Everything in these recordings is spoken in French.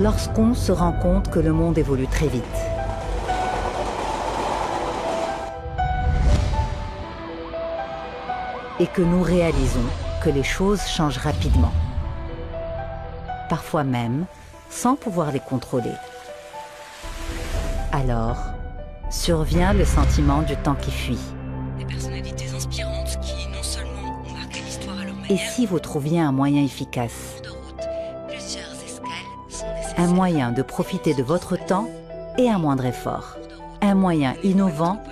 lorsqu'on se rend compte que le monde évolue très vite. Et que nous réalisons que les choses changent rapidement. Parfois même sans pouvoir les contrôler. Alors, survient le sentiment du temps qui fuit. Des personnalités inspirantes qui non seulement ont marqué l'histoire à leur manière. Et si vous trouviez un moyen efficace, De route, plusieurs escales sont nécessaires. un moyen de profiter de votre temps et un moindre effort, un moyen innovant,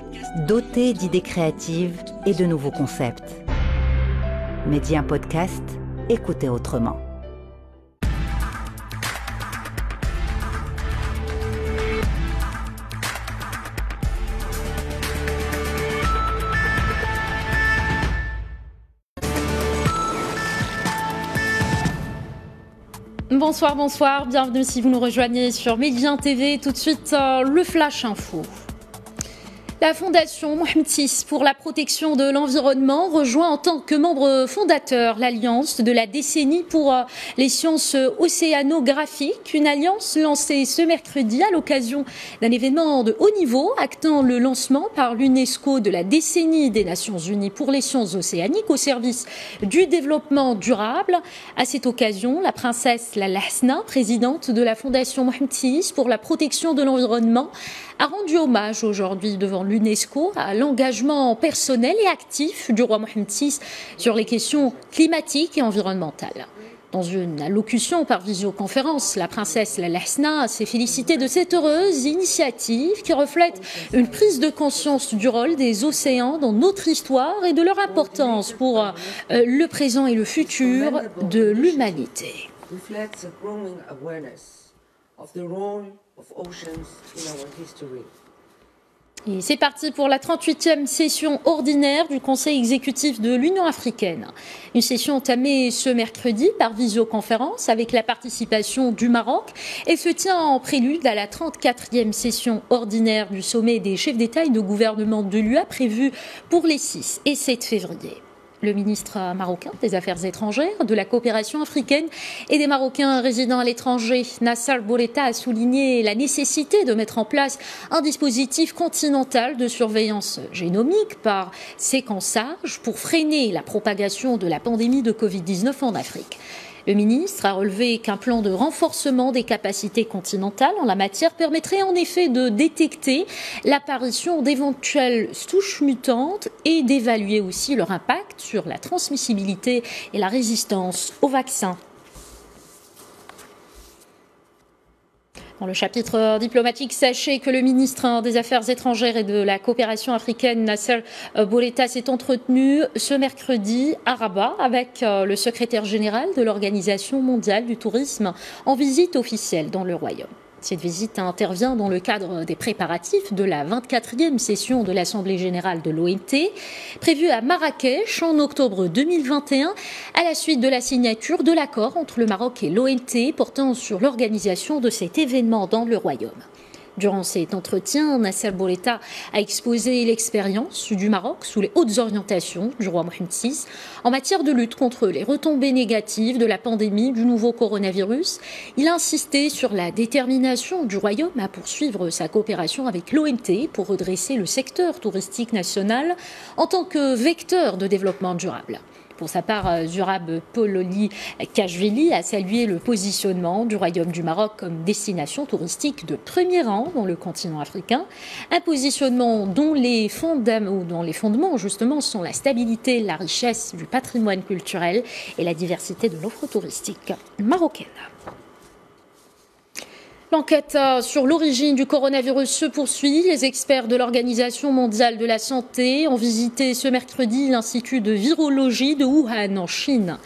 doté d'idées créatives et de nouveaux concepts. Média Podcast, écoutez autrement. Bonsoir, bienvenue si vous nous rejoignez sur Média TV. Tout de suite, le Flash Info. La Fondation Mohamed VI pour la protection de l'environnement rejoint en tant que membre fondateur l'Alliance de la décennie pour les sciences océanographiques, une alliance lancée ce mercredi à l'occasion d'un événement de haut niveau, actant le lancement par l'UNESCO de la décennie des Nations Unies pour les sciences océaniques au service du développement durable. À cette occasion, la princesse Lalla Hasna, présidente de la Fondation Mohamed VI pour la protection de l'environnement, a rendu hommage aujourd'hui devant l'UNESCO à l'engagement personnel et actif du roi Mohamed VI sur les questions climatiques et environnementales. Dans une allocution par visioconférence, la princesse Lalla Hasna s'est félicitée de cette heureuse initiative qui reflète une prise de conscience du rôle des océans dans notre histoire et de leur importance pour le présent et le futur de l'humanité. Et c'est parti pour la 38e session ordinaire du Conseil exécutif de l'Union africaine. Une session entamée ce mercredi par visioconférence avec la participation du Maroc et se tient en prélude à la 34e session ordinaire du sommet des chefs d'État et de gouvernement de l'UE prévue pour les 6 et 7 février. Le ministre marocain des Affaires étrangères, de la coopération africaine et des Marocains résidant à l'étranger, Nasser Bourita, a souligné la nécessité de mettre en place un dispositif continental de surveillance génomique par séquençage pour freiner la propagation de la pandémie de Covid-19 en Afrique. Le ministre a relevé qu'un plan de renforcement des capacités continentales en la matière permettrait en effet de détecter l'apparition d'éventuelles souches mutantes et d'évaluer aussi leur impact sur la transmissibilité et la résistance aux vaccins. Dans le chapitre diplomatique, sachez que le ministre des Affaires étrangères et de la coopération africaine, Nasser Bourita, s'est entretenu ce mercredi à Rabat avec le secrétaire général de l'Organisation mondiale du tourisme en visite officielle dans le Royaume. Cette visite intervient dans le cadre des préparatifs de la 24e session de l'Assemblée générale de l'OMT, prévue à Marrakech en octobre 2021, à la suite de la signature de l'accord entre le Maroc et l'OMT portant sur l'organisation de cet événement dans le Royaume. Durant cet entretien, Nasser Bourita a exposé l'expérience du Maroc sous les hautes orientations du roi Mohamed VI en matière de lutte contre les retombées négatives de la pandémie du nouveau coronavirus. Il a insisté sur la détermination du royaume à poursuivre sa coopération avec l'OMT pour redresser le secteur touristique national en tant que vecteur de développement durable. Pour sa part, Zurab Pololi Kachvili a salué le positionnement du Royaume du Maroc comme destination touristique de premier rang dans le continent africain, un positionnement dont les fondements justement sont la stabilité, la richesse du patrimoine culturel et la diversité de l'offre touristique marocaine. L'enquête sur l'origine du coronavirus se poursuit. Les experts de l'Organisation mondiale de la santé ont visité ce mercredi l'Institut de virologie de Wuhan en Chine.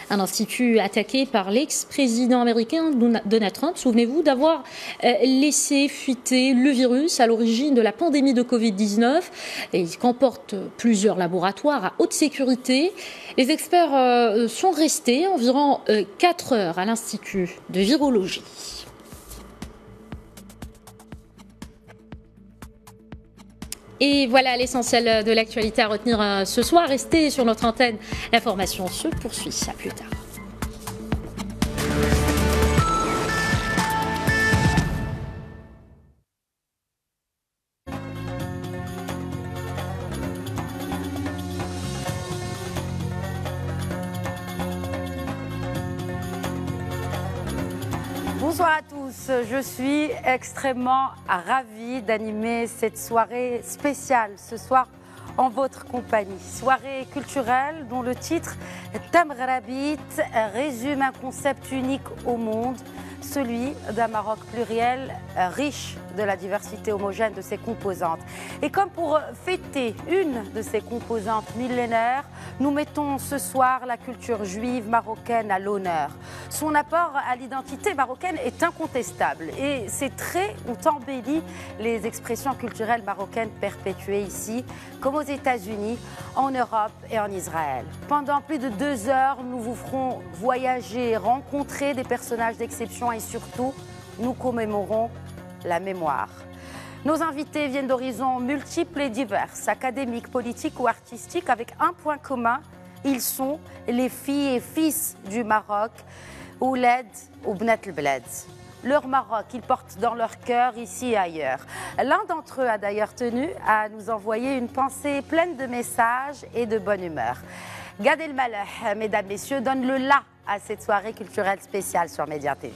Un institut attaqué par l'ex-président américain Donald Trump, souvenez-vous, d'avoir laissé fuiter le virus à l'origine de la pandémie de Covid-19. Et il comporte plusieurs laboratoires à haute sécurité. Les experts sont restés environ 4 heures à l'Institut de virologie. Et voilà l'essentiel de l'actualité à retenir ce soir. Restez sur notre antenne. L'information se poursuit. À plus tard. Bonsoir à tous, je suis extrêmement ravie d'animer cette soirée spéciale ce soir en votre compagnie. Soirée culturelle dont le titre Tamr Rabit résume un concept unique au monde, celui d'un Maroc pluriel, riche de la diversité homogène de ses composantes. Et comme pour fêter une de ses composantes millénaires, nous mettons ce soir la culture juive marocaine à l'honneur. Son apport à l'identité marocaine est incontestable et ses traits ont embelli les expressions culturelles marocaines perpétuées ici, comme aux États-Unis, en Europe et en Israël. Pendant plus de 2 heures, nous vous ferons voyager, rencontrer des personnages d'exception et surtout, nous commémorons la mémoire. Nos invités viennent d'horizons multiples et divers, académiques, politiques ou artistiques, avec un point commun, ils sont les filles et fils du Maroc, Ouled ou Bnat el-Bled. Leur Maroc, ils portent dans leur cœur ici et ailleurs. L'un d'entre eux a d'ailleurs tenu à nous envoyer une pensée pleine de messages et de bonne humeur. Gad Elmaleh, mesdames, messieurs, donne le la à cette soirée culturelle spéciale sur Média TV.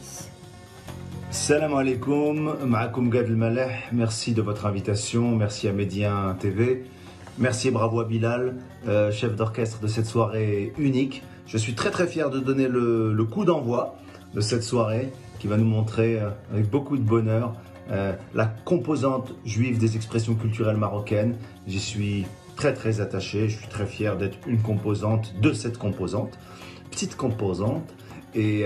Salam alaikum, ma'akoum Gad Elmaleh, merci de votre invitation, merci à Média TV, merci et bravo à Bilal, chef d'orchestre de cette soirée unique. Je suis très fier de donner le coup d'envoi de cette soirée qui va nous montrer avec beaucoup de bonheur la composante juive des expressions culturelles marocaines. J'y suis très attaché, je suis très fier d'être une composante de cette composante, petite composante. Et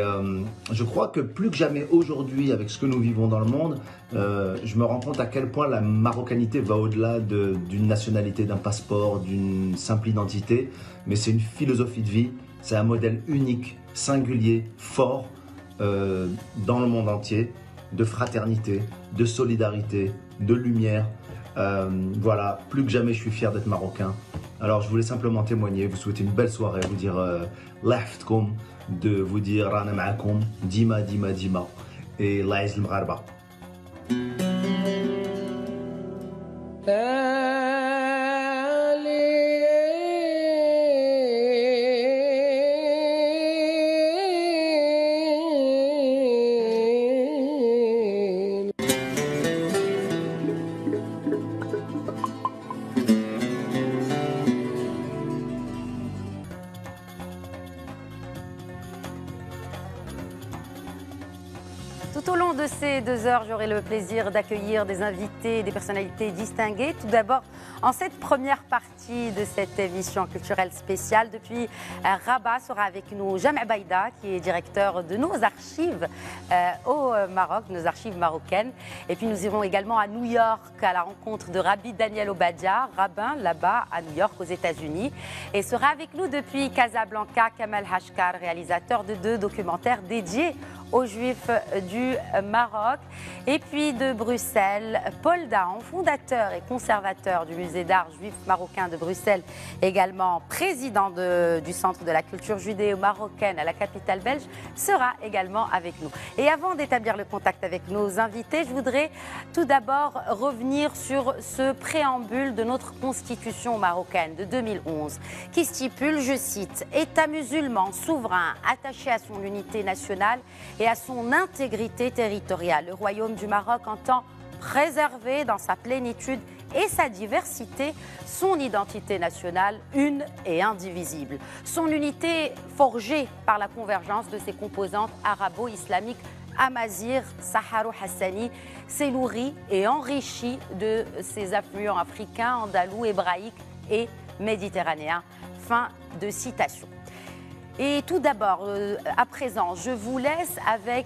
je crois que plus que jamais aujourd'hui, avec ce que nous vivons dans le monde, je me rends compte à quel point la marocanité va au-delà d'une nationalité, d'un passeport, d'une simple identité. Mais c'est une philosophie de vie, c'est un modèle unique, singulier, fort dans le monde entier, de fraternité, de solidarité, de lumière. Voilà, plus que jamais je suis fier d'être marocain. Alors je voulais simplement témoigner, vous souhaiter une belle soirée, vous dire laftkoum, de vous dire rana ma'akoum, dima et laïs al-Magharba. Tout au long de ces 2 heures, j'aurai le plaisir d'accueillir des invités, des personnalités distinguées. Tout d'abord, en cette première partie de cette émission culturelle spéciale, depuis Rabat sera avec nous Jam' Baïda, qui est directeur de nos archives au Maroc, nos archives marocaines. Et puis nous irons également à New York à la rencontre de Rabbi Daniel Obadia, rabbin là-bas à New York aux États-Unis. Et sera avec nous depuis Casablanca Kamal Hashkar, réalisateur de 2 documentaires dédiés aux Juifs du Maroc. Et puis de Bruxelles, Paul Dahan, fondateur et conservateur du musée d'art juif marocain de Bruxelles, également président du Centre de la culture judéo-marocaine à la capitale belge, sera également avec nous. Et avant d'établir le contact avec nos invités, je voudrais tout d'abord revenir sur ce préambule de notre constitution marocaine de 2011 qui stipule, je cite, « État musulman souverain attaché à son unité nationale et à son intégrité territoriale. Le Royaume du Maroc entend préserver dans sa plénitude et sa diversité son identité nationale une et indivisible. Son unité forgée par la convergence de ses composantes arabo-islamiques Amazigh, Saharo Hassani, s'est nourrie et enrichie de ses affluents africains, andalous, hébraïques et méditerranéens. » Fin de citation. Et tout d'abord, à présent, je vous laisse avec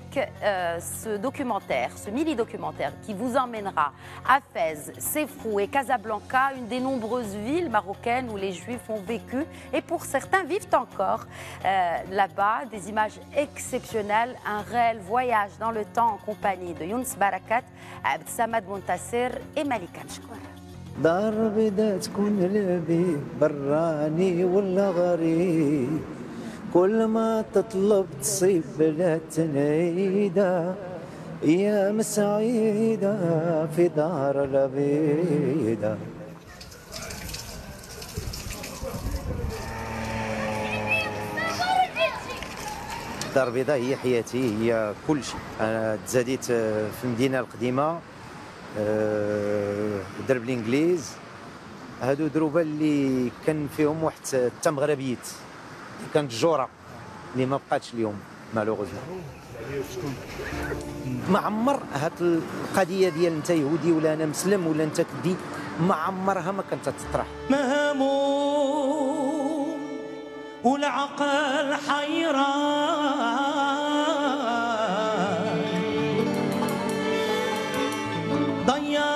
ce documentaire, ce mini-documentaire qui vous emmènera à Fès, Sefrou et Casablanca, une des nombreuses villes marocaines où les Juifs ont vécu et pour certains vivent encore là-bas. Des images exceptionnelles, un réel voyage dans le temps en compagnie de Younes Barakat, Abd Samad Montasser et Malika Mchkour. دار بدها تكون لبي براني ولا غريب كل ما تطلب تصيب بلا تنيدة أيام سعيدة في دار لبيدة الدار البيضاء هي حياتي، هي كل شيء. انا تزاديت في المدينه القديمه، درب الانجليز، هادو دروبه اللي كان فيهم واحد التمغربيت، كانت جوره اللي ما بقاتش اليوم مالوغوزمون. ما عمر هاد القضيه ديال انت يهودي ولا انا مسلم ولا انت كدي، ما عمرها ما كانت تطرح. مهموم والعقل حيران، ضيعت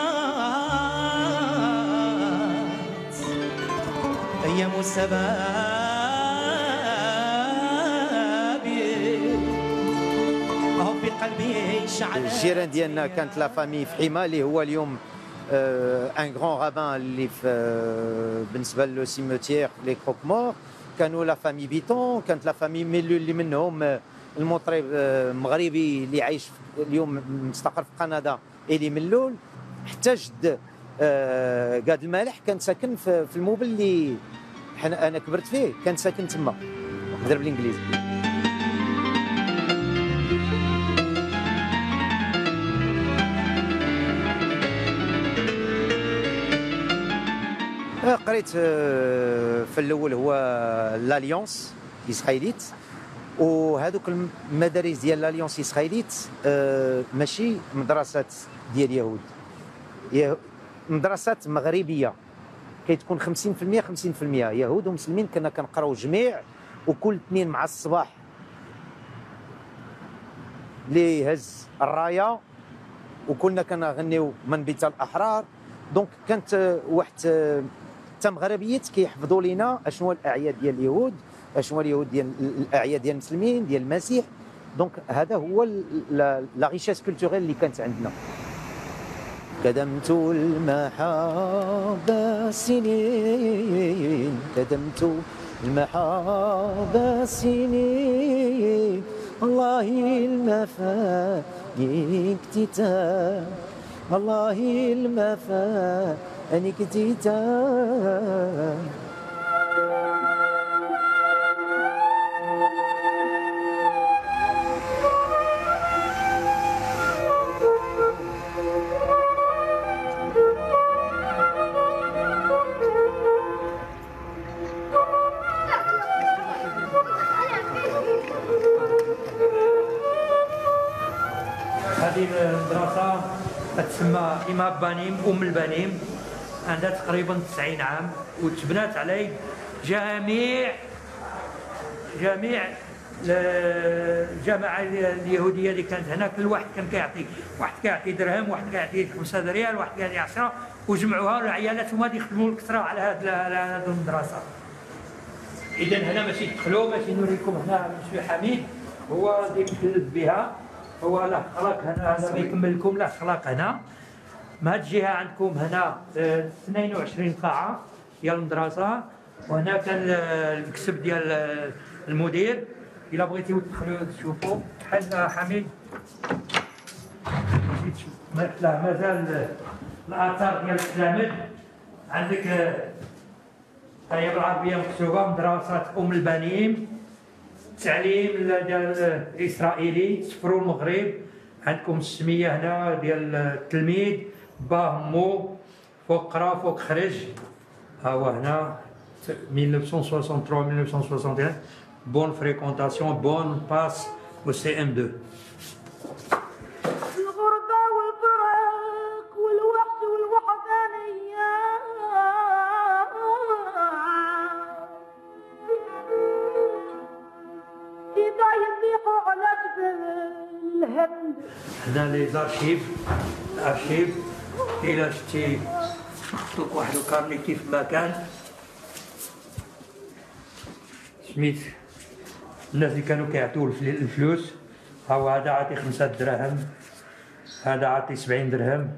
ايام السباب في قلبي شعلان. الجيران ديالنا كانت لا فامي في حما اللي هو اليوم ان غران رابان اللي في بالنسبه لو سيموتيير لي كروك مور، كانوا لا فامي بيتون، كانت لا فامي ميلو اللي منهم المطرب مغربي اللي عايش اليوم مستقر في كندا اللي ملول، حتى جد قاد المالح كان ساكن في الموبل اللي انا كبرت فيه، كان ساكن تما درب الانجليزي. قريت في الاول هو لاليونس اسرائيليت، وهذوك المدارس ديال لاليونس اسرائيليت ماشي مدرسات ديال يهود، مدرسات مغربيه كتكون 50% 50% يهود ومسلمين. كنا كنقراو جميع، وكل اثنين مع الصباح اللي هز الرايه وكلنا كنغنيو من بيت الاحرار. دونك كانت واحد مغربيات كيحفظوا لينا اشنو الاعياد ديال اليهود، اشنو اليهود ديال الاعياد ديال المسلمين ديال المسيح. دونك هذا هو لا ريشيس كولتوريل اللي كانت عندنا. كدمت المحابة سنين، كدمت المحابة سنين، الله المفاني اكتتاب، الله المفاني اكتتاب. هذه المدرسة تسمى إمام بانيم أم البنيم، عندها تقريبا 90 عام، وتبنات علي جميع الجماعة اليهودية اللي كانت هنا. كل واحد كان كيعطي، واحد كيعطي درهم، واحد كيعطي 5 ريال، واحد كيعطي 10، وجمعوها العيالات هما اللي يخدموا الكثرة على هذه المدرسة. إذا هنا ماشي تدخلوا، ماشي نوريكم هنا مسيو حميد هو اللي يتكلف بها، هو له خلق هنا، هذا ما يكمل لكم له خلق هنا. من هذه الجهه عندكم هنا 22 قاعه ديال المدرسه، وهنا كان المكتب ديال المدير. الا بغيتيو تدخلوا تشوفوا بحال حميد مازال الاثار ديال التلاميذ. عندك هي بالعربيه مكتوبه مدرسه ام البنيم، التعليم ديال الاسرائيلي، سفروا المغرب. عندكم السميه هنا ديال التلميذ، باه مو، فوق قرا فوق خرج. ها هو هنا 1963 1961 بون فريكونتاسيون بون باس و سي ام 2. الغربة والفراق والوحد والوحدانية، إذا يضيقوا على جبل الهند. هنا لي زارشيف، الارشيف. إلا شتي نحطلك واحد الكارني كيف ما كان سميت الناس اللي كانوا كيعطيو الفلوس. هاو هذا عاطي 5 دراهم، هذا عاطي 70 درهم،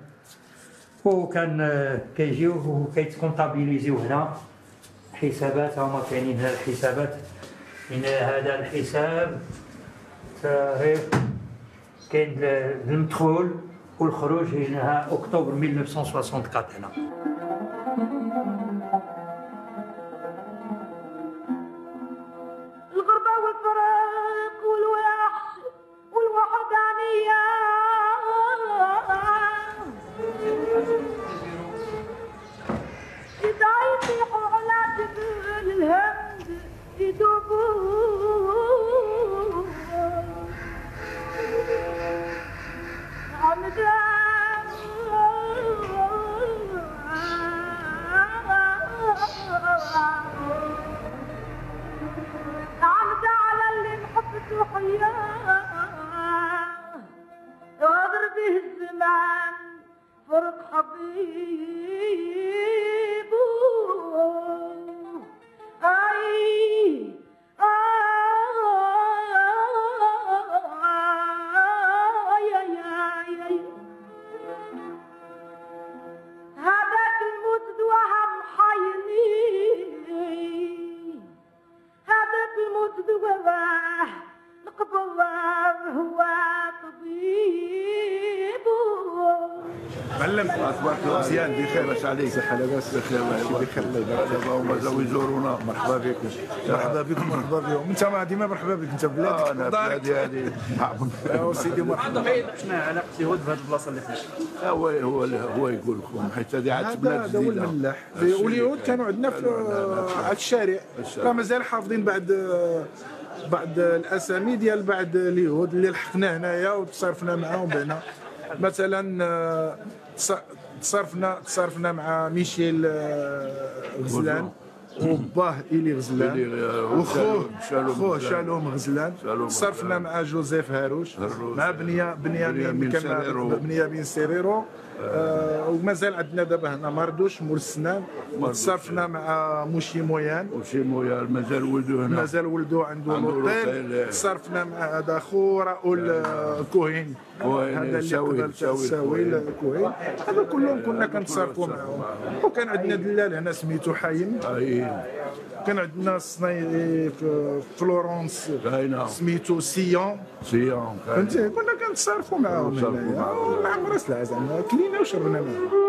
وكان كيجيو وكيتكونطابيليزيو هنا حسابات. هما كاينين هنا الحسابات، هنا هذا الحساب تاريخ كاين المدخول والخروج هنا اكتوبر 1964 هنا. الغربة والفراق والوعد فرق حبيب اي هذاك الموت دواها محيني هذاك الموت دواها القبض هو طبيب معلم اخبارك مزيان بخير باش عليك صحه لاباس بخير ماشي بخير الله يبارك فيك هما جاو يزورونا مرحبا بكم مرحبا بكم مرحبا بهم انت ما ديما مرحبا بك انت بلادك انا بلادي هذه يا سيدي مرحبا شنو علاقه اليهود بهذه البلاصه اللي فيها هو يقول لكم حيت هذه عاد بلاد هذا هو الملاح واليهود كانوا عندنا في على الشارع راه مازال حافظين بعض الاسامي ديال بعض اليهود اللي لحقنا هنايا وتصرفنا معاهم بهنا مثلا تصرفنا مع ميشيل غزلان وباه إلي غزلان وخوه شالوم غزلان تصرفنا مع جوزيف هاروش مع بنيامين سيريرو ومازال عندنا دابا هنا مردوش مول السنان تصرفنا مع موشي مويان مازال ولدو عنده لوطيل تصرفنا مع هذا خو راؤول كوهين هذا اللي قبل تساوي كوهين هذا كلهم كنا كنتصرفوا معاهم وكان عندنا دلال هنا سميتو حايم كان عندنا صنايعي في فلورنس سميتو سيون فهمتي كنا كنتصرفوا معاهم هنايا والعمر سلعه زعما كلينا وشربنا معاهم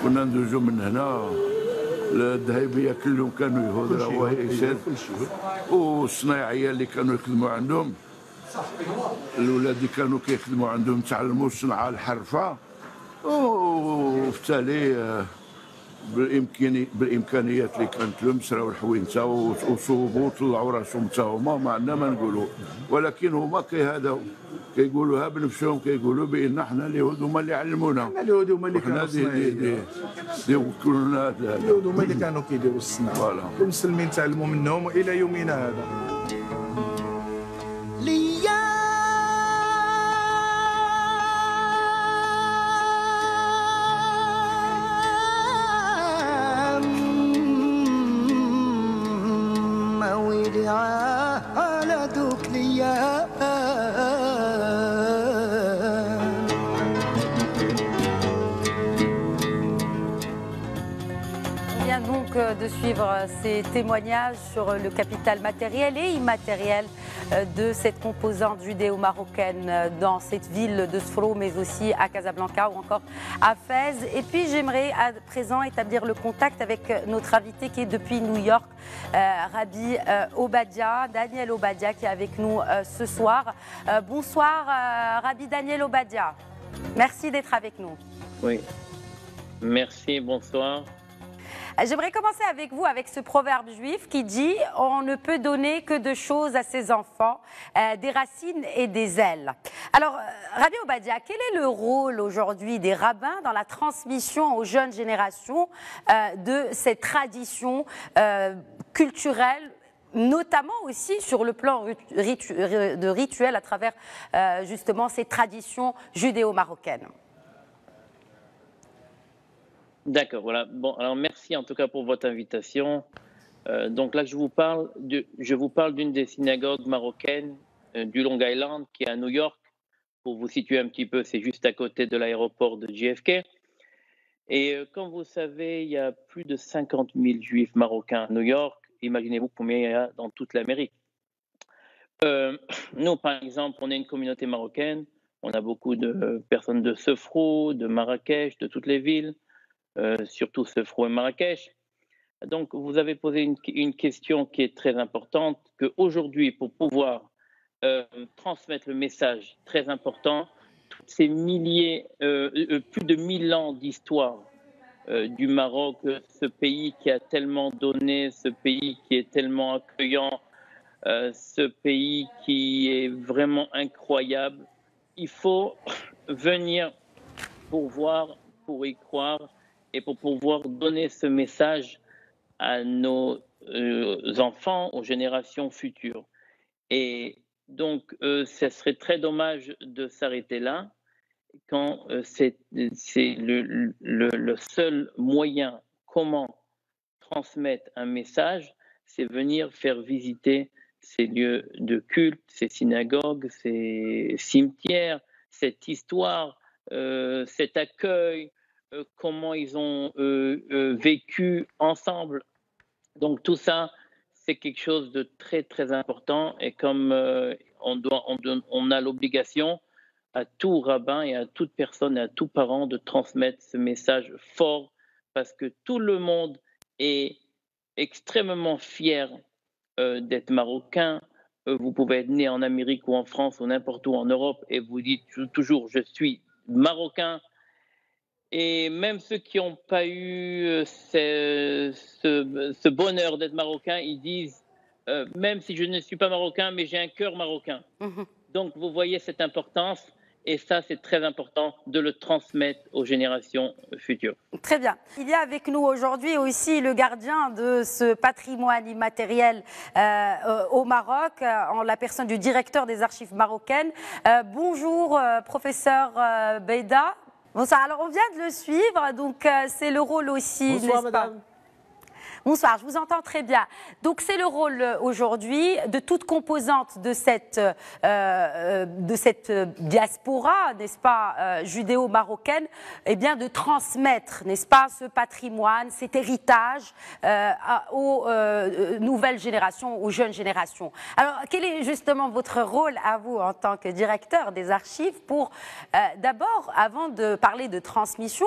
كنا ندوزو من هنا الذهبيه كلهم كانوا يهود راه يسد والصنايعيه اللي كانوا يخدموا عندهم الاولاد اللي كانوا كيخدموا عندهم تعلموا الصنعه الحرفه وفي التالي بالامكانيات اللي كانت لهم سراو الحوينته وصوبوا وطلعوا راسهم حتى هما ما عندنا ما نقولوا ولكن هما كيهداو كيقولوها بنفسهم كيقولوا بان حنا اليهود هما اللي علمونا حنا اليهود هما اللي كانوا يوكلونا اليهود هما اللي كانوا كيديروا الصناعه والمسلمين تعلموا منهم والى يومنا هذا De suivre ces témoignages sur le capital matériel et immatériel de cette composante judéo-marocaine dans cette ville de Sfro, mais aussi à Casablanca ou encore à Fès. Et puis j'aimerais à présent établir le contact avec notre invité qui est depuis New York, Rabbi Obadia, Daniel Obadia, qui est avec nous ce soir. Bonsoir Rabbi Daniel Obadia, merci d'être avec nous. Oui, merci, bonsoir. J'aimerais commencer avec vous avec ce proverbe juif qui dit « On ne peut donner que deux choses à ses enfants, des racines et des ailes ». Alors, Rabbi Obadia, quel est le rôle aujourd'hui des rabbins dans la transmission aux jeunes générations de cette tradition culturelle, notamment aussi sur le plan de rituel à travers justement ces traditions judéo-marocaines ? D'accord, voilà. Bon, alors merci en tout cas pour votre invitation. Donc là, je vous parle d'une des synagogues marocaines du Long Island qui est à New York. Pour vous situer un petit peu, c'est juste à côté de l'aéroport de JFK. Et comme vous savez, il y a plus de 50 000 juifs marocains à New York. Imaginez-vous combien il y a dans toute l'Amérique. Nous, par exemple, on est une communauté marocaine. On a beaucoup de personnes de Sefrou, de Marrakech, de toutes les villes. Surtout Sefrou et Marrakech. Donc, vous avez posé une question qui est très importante, qu'aujourd'hui, pour pouvoir transmettre le message très important, toutes ces milliers, plus de 1000 ans d'histoire du Maroc, ce pays qui a tellement donné, ce pays qui est tellement accueillant, ce pays qui est vraiment incroyable. Il faut venir pour voir, pour y croire et pour pouvoir donner ce message à nos enfants, aux générations futures. Et donc, ce serait très dommage de s'arrêter là quand c'est le seul moyen comment transmettre un message, c'est venir faire visiter ces lieux de culte, ces synagogues, ces cimetières, cette histoire, cet accueil, comment ils ont vécu ensemble. Donc tout ça, c'est quelque chose de très très important et comme on a l'obligation à tout rabbin et à toute personne et à tout parent de transmettre ce message fort parce que tout le monde est extrêmement fier d'être marocain. Vous pouvez être né en Amérique ou en France ou n'importe où en Europe et vous dites toujours je suis marocain. Et même ceux qui n'ont pas eu ce bonheur d'être marocain, ils disent même si je ne suis pas marocain, mais j'ai un cœur marocain. Donc vous voyez cette importance. Et ça, c'est très important de le transmettre aux générations futures. Très bien. Il y a avec nous aujourd'hui aussi le gardien de ce patrimoine immatériel au Maroc, en la personne du directeur des archives marocaines. Bonjour, professeur Beida. Bonsoir. Alors, on vient de le suivre, donc c'est le rôle aussi, bonsoir, n'est-ce pas ? madame. Bonsoir, je vous entends très bien. Donc c'est le rôle aujourd'hui de toute composante de cette diaspora, n'est-ce pas, judéo-marocaine, eh bien de transmettre, n'est-ce pas, ce patrimoine, cet héritage aux nouvelles générations, aux jeunes générations. Alors quel est justement votre rôle à vous en tant que directeur des archives pour d'abord, avant de parler de transmission,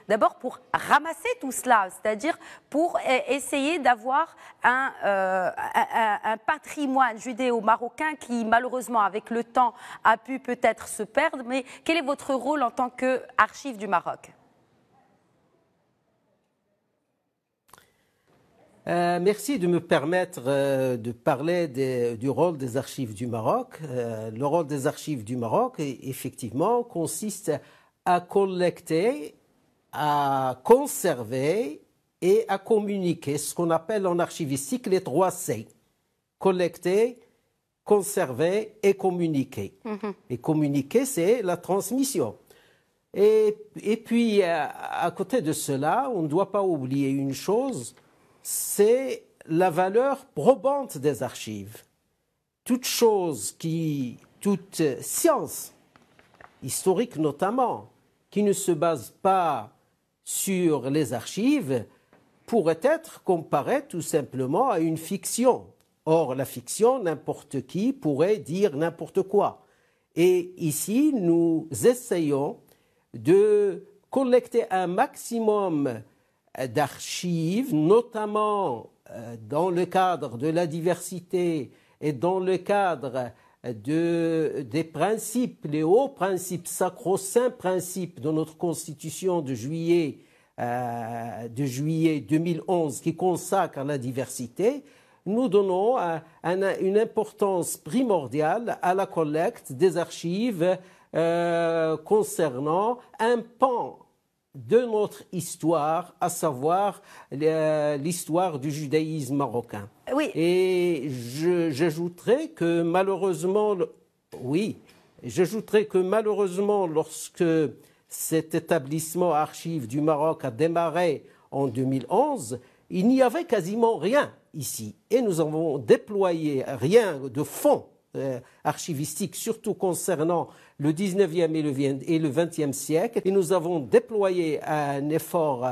d'abord pour ramasser tout cela, c'est-à-dire pour essayer d'avoir un patrimoine judéo-marocain qui malheureusement avec le temps a pu peut-être se perdre, mais quel est votre rôle en tant qu'archive du Maroc ? Merci de me permettre de parler du rôle des archives du Maroc. Le rôle des archives du Maroc, effectivement, consiste à collecter, à conserver et à communiquer, ce qu'on appelle en archivistique les 3 C. Collecter, conserver et communiquer. Et communiquer, c'est la transmission. Et puis, à côté de cela, on ne doit pas oublier une chose, c'est la valeur probante des archives. Toute science, historique notamment, qui ne se base pas sur les archives, pourrait être comparée tout simplement à une fiction. Or, la fiction, n'importe qui pourrait dire n'importe quoi. Et ici, nous essayons de collecter un maximum d'archives, notamment dans le cadre de la diversité et dans le cadre des principes, les hauts principes, sacro-saints principes de notre Constitution de juillet 2011 qui consacre la diversité, nous donnons une importance primordiale à la collecte des archives concernant un pan de notre histoire, à savoir l'histoire du judaïsme marocain. Oui. Et j'ajouterais que malheureusement, lorsque cet établissement archives du Maroc a démarré en 2011, il n'y avait quasiment rien ici. Et nous avons déployé rien de fonds archivistiques, surtout concernant le 19e et le 20e siècle. Et nous avons déployé un effort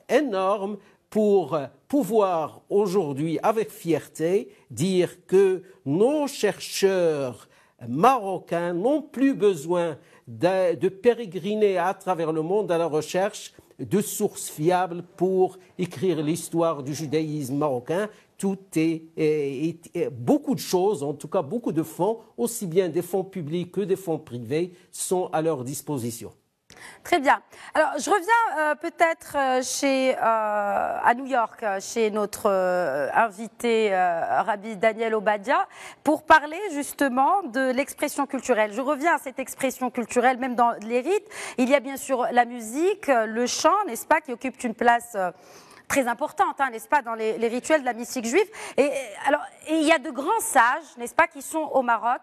énorme pour pouvoir aujourd'hui, avec fierté, dire que nos chercheurs marocains n'ont plus besoin de pérégriner à travers le monde à la recherche de sources fiables pour écrire l'histoire du judaïsme marocain. Tout beaucoup de choses, en tout cas beaucoup de fonds, aussi bien des fonds publics que des fonds privés, sont à leur disposition. Très bien. Alors, je reviens peut-être à New York, chez notre invité Rabbi Daniel Obadia, pour parler justement de l'expression culturelle. Je reviens à cette expression culturelle, même dans les rites. Il y a bien sûr la musique, le chant, n'est-ce pas, qui occupe une place très importante, hein, n'est-ce pas, dans les rituels de la mystique juive. Et il y a de grands sages, n'est-ce pas, qui sont au Maroc,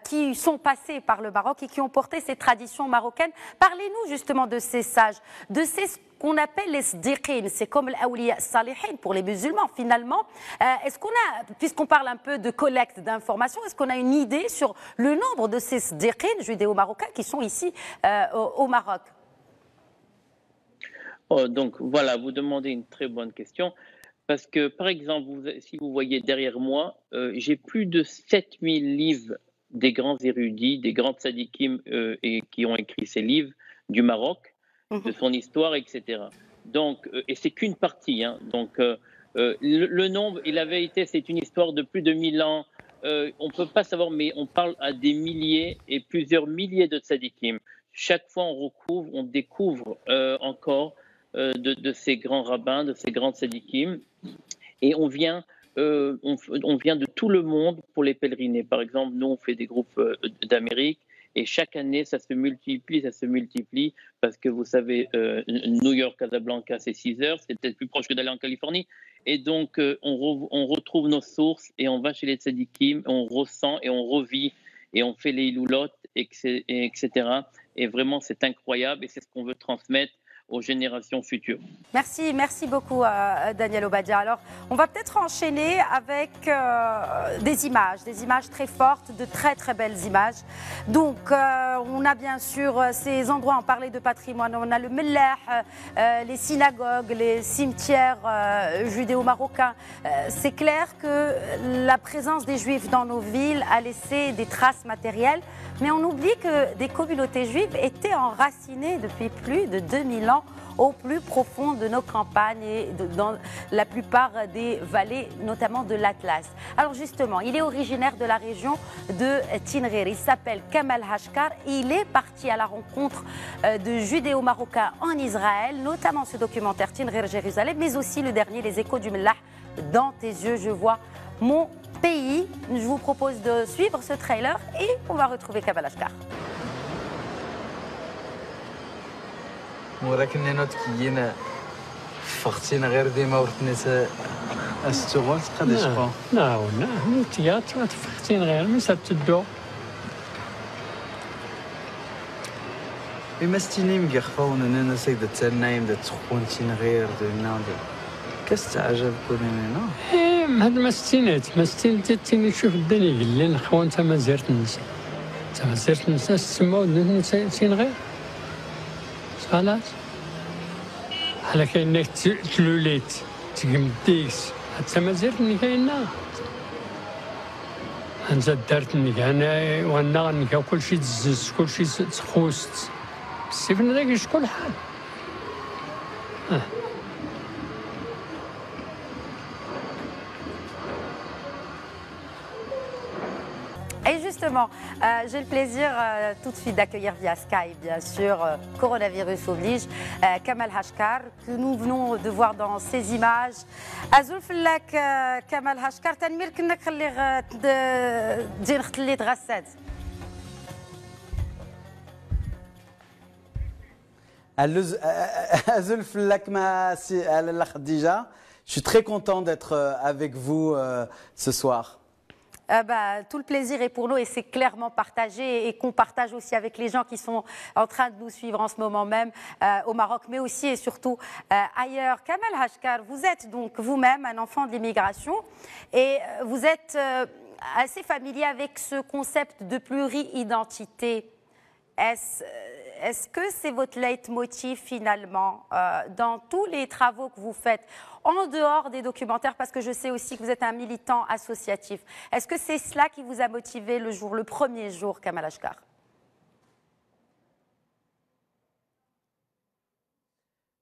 qui sont passés par le Maroc et qui ont porté ces traditions marocaines. Parlez-nous justement de ces sages, de ces qu'on appelle les sdiqin, c'est comme l'awliya salihin pour les musulmans finalement. Est-ce qu'on a, puisqu'on parle un peu de collecte d'informations, est-ce qu'on a une idée sur le nombre de ces sdiqin judéo-marocains qui sont ici au Maroc? Oh, donc voilà, vous demandez une très bonne question, parce que par exemple, si vous voyez derrière moi, j'ai plus de 7000 livres des grands érudits, des grands tzadikim et qui ont écrit ces livres du Maroc, de son histoire, etc. Donc, et c'est qu'une partie, hein, donc le nombre et la vérité, c'est une histoire de plus de 1000 ans. On ne peut pas savoir, mais on parle à des milliers et plusieurs milliers de tzadikim. Chaque fois, on découvre encore de ces grands rabbins, de ces grands tzadikim, et on vient de tout le monde pour les pèleriner. Par exemple, nous, on fait des groupes d'Amérique, et chaque année, ça se multiplie, parce que vous savez, New York, Casablanca, c'est 6 heures, c'est peut-être plus proche que d'aller en Californie, et donc on retrouve nos sources, et on va chez les tzadikim, on ressent et on revit, et on fait les iloulotes, etc. Et vraiment, c'est incroyable, et c'est ce qu'on veut transmettre aux générations futures. Merci beaucoup Daniel Obadia. Alors, on va peut-être enchaîner avec des images très fortes, de très très belles images. Donc, on a bien sûr ces endroits, on parlait de patrimoine, on a le Mellah, les synagogues, les cimetières judéo-marocains. C'est clair que la présence des Juifs dans nos villes a laissé des traces matérielles, mais on oublie que des communautés juives étaient enracinées depuis plus de 2000 ans au plus profond de nos campagnes et dans la plupart des vallées, notamment de l'Atlas. Alors justement, il est originaire de la région de Tinrir. Il s'appelle Kamal Hashkar. Il est parti à la rencontre de judéo-marocains en Israël, notamment ce documentaire Tinrir Jérusalem, mais aussi le dernier, Les Échos du Mellah. Dans tes yeux, je vois mon pays. Je vous propose de suivre ce trailer et on va retrouver Kamal Hashkar. ولكن نوت كينا فقتينا غير ديما ورثنا السوغون تقدر تشقو لا التياتر فقتين غير من ستدو بما ستيني مقخفون انا سيد التنايم دا تخونتين غير دنا كستعجب كوننا ايه هاد ما ستينات تيني شوف الدنيا قال لي خوان انت ما زرت النساء تسمعوا نسين غير خلاص على كأنك تلوليت تقمديكس حتى ما زرتني كاينة أنت دارتني أنا وانا غنكا كلشي تزز كلشي تخوست سيفنا داك شكون حال Et justement, j'ai le plaisir tout de suite d'accueillir via Skype, bien sûr, coronavirus oblige, Kamal Hashkar, que nous venons de voir dans ces images. Azul Fellak, Kamal Hashkar, Tanmir, كنا نخليه تجي نخلي تغسد. Azul Fellak ma Khadija, je suis très content d'être avec vous ce soir. Tout le plaisir est pour nous et c'est clairement partagé et qu'on partage aussi avec les gens qui sont en train de nous suivre en ce moment même au Maroc, mais aussi et surtout ailleurs. Kamal Hashkar, vous êtes donc vous-même un enfant de l'immigration et vous êtes assez familier avec ce concept de pluri-identité. Est-ce que c'est votre leitmotiv finalement dans tous les travaux que vous faites, en dehors des documentaires, parce que je sais aussi que vous êtes un militant associatif. Est-ce que c'est cela qui vous a motivé le premier jour, Kamal Hashkar?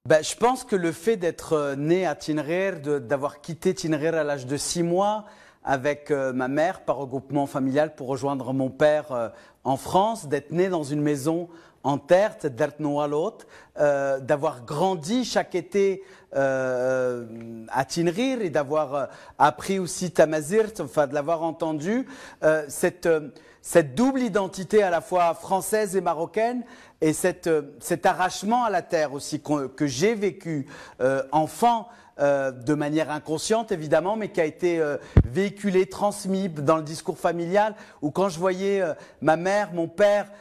Je pense que le fait d'être né à Tinrir, d'avoir quitté Tinrir à l'âge de 6 mois, avec ma mère par regroupement familial pour rejoindre mon père en France, d'être né dans une maison en terre, d'avoir grandi chaque été à Tinrir et d'avoir appris aussi Tamazirt, enfin de l'avoir entendu, cette double identité à la fois française et marocaine et cet arrachement à la terre aussi que j'ai vécu enfant, de manière inconsciente évidemment, mais qui a été véhiculé, transmis dans le discours familial, où quand je voyais ma mère, mon père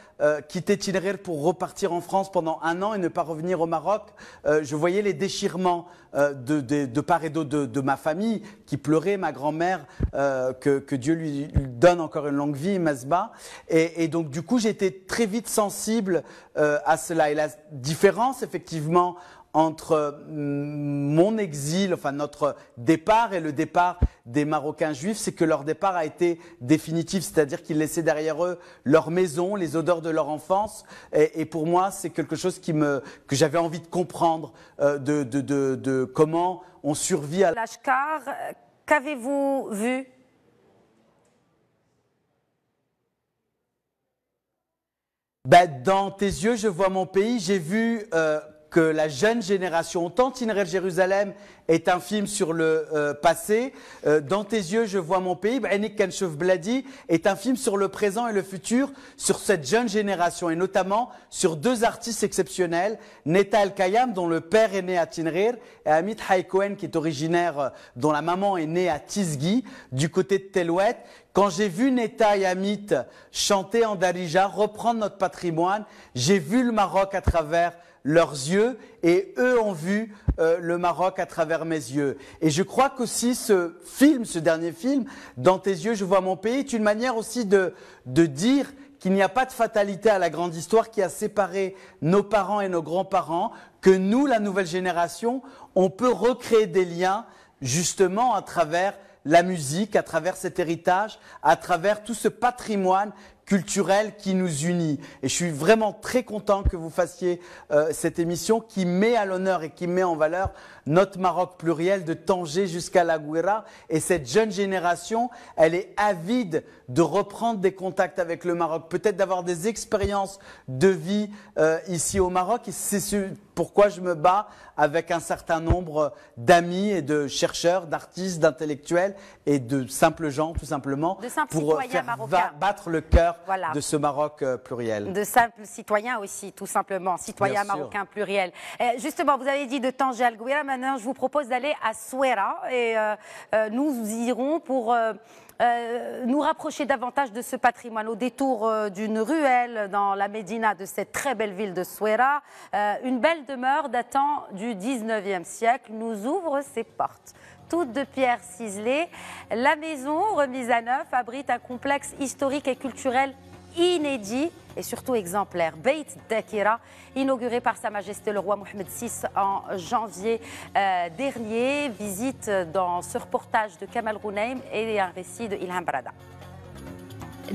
quitter Tinrir pour repartir en France pendant 1 an et ne pas revenir au Maroc, je voyais les déchirements de part et d'autre de ma famille qui pleurait, ma grand-mère, que Dieu lui donne encore une longue vie, Masba. Et donc du coup j'étais très vite sensible à cela. Et la différence effectivement entre mon exil, enfin notre départ et le départ des Marocains juifs, c'est que leur départ a été définitif, c'est-à-dire qu'ils laissaient derrière eux leur maison, les odeurs de leur enfance. Et pour moi, c'est quelque chose que j'avais envie de comprendre, de comment on survit à Lashkar, qu'avez-vous vu? Dans tes yeux, je vois mon pays. J'ai vu que la jeune génération, autant Tinrir Jérusalem est un film sur le passé, dans tes yeux je vois mon pays, Anik Kanchouf Bladi est un film sur le présent et le futur, sur cette jeune génération et notamment sur 2 artistes exceptionnels, Neta El Kayam dont le père est né à Tinrir et Amit Haïkouen qui est originaire, dont la maman est née à Tizgi du côté de Telouet. Quand j'ai vu Neta et Amit chanter en Darija, reprendre notre patrimoine, j'ai vu le Maroc à travers leurs yeux et eux ont vu le Maroc à travers mes yeux. Et je crois qu'aussi ce film, ce dernier film, Dans tes yeux je vois mon pays, est une manière aussi de dire qu'il n'y a pas de fatalité à la grande histoire qui a séparé nos parents et nos grands-parents, que nous, la nouvelle génération, on peut recréer des liens justement à travers la musique, à travers cet héritage, à travers tout ce patrimoine culturel qui nous unit. Et je suis vraiment très content que vous fassiez cette émission qui met à l'honneur et qui met en valeur notre Maroc pluriel de Tanger jusqu'à la Gouira. Et cette jeune génération, elle est avide de reprendre des contacts avec le Maroc, peut-être d'avoir des expériences de vie ici au Maroc. Et c'est pourquoi je me bats avec un certain nombre d'amis et de chercheurs, d'artistes, d'intellectuels et de simples gens, tout simplement, pour faire battre le cœur de ce Maroc pluriel. De simples citoyens aussi, tout simplement, citoyens marocains pluriels. Justement, vous avez dit de Tanger à Gouira, maintenant je vous propose d'aller à Souera et nous irons pour nous rapprocher davantage de ce patrimoine au détour d'une ruelle dans la Médina de cette très belle ville de Souera. Une belle demeure datant du 19e siècle nous ouvre ses portes. Toute de pierre ciselée, la maison, remise à neuf, abrite un complexe historique et culturel inédit et surtout exemplaire. Beit Dakira, inauguré par Sa Majesté le roi Mohamed VI en janvier dernier. Visite dans ce reportage de Kamal Rounaim et un récit de Ilham Barada.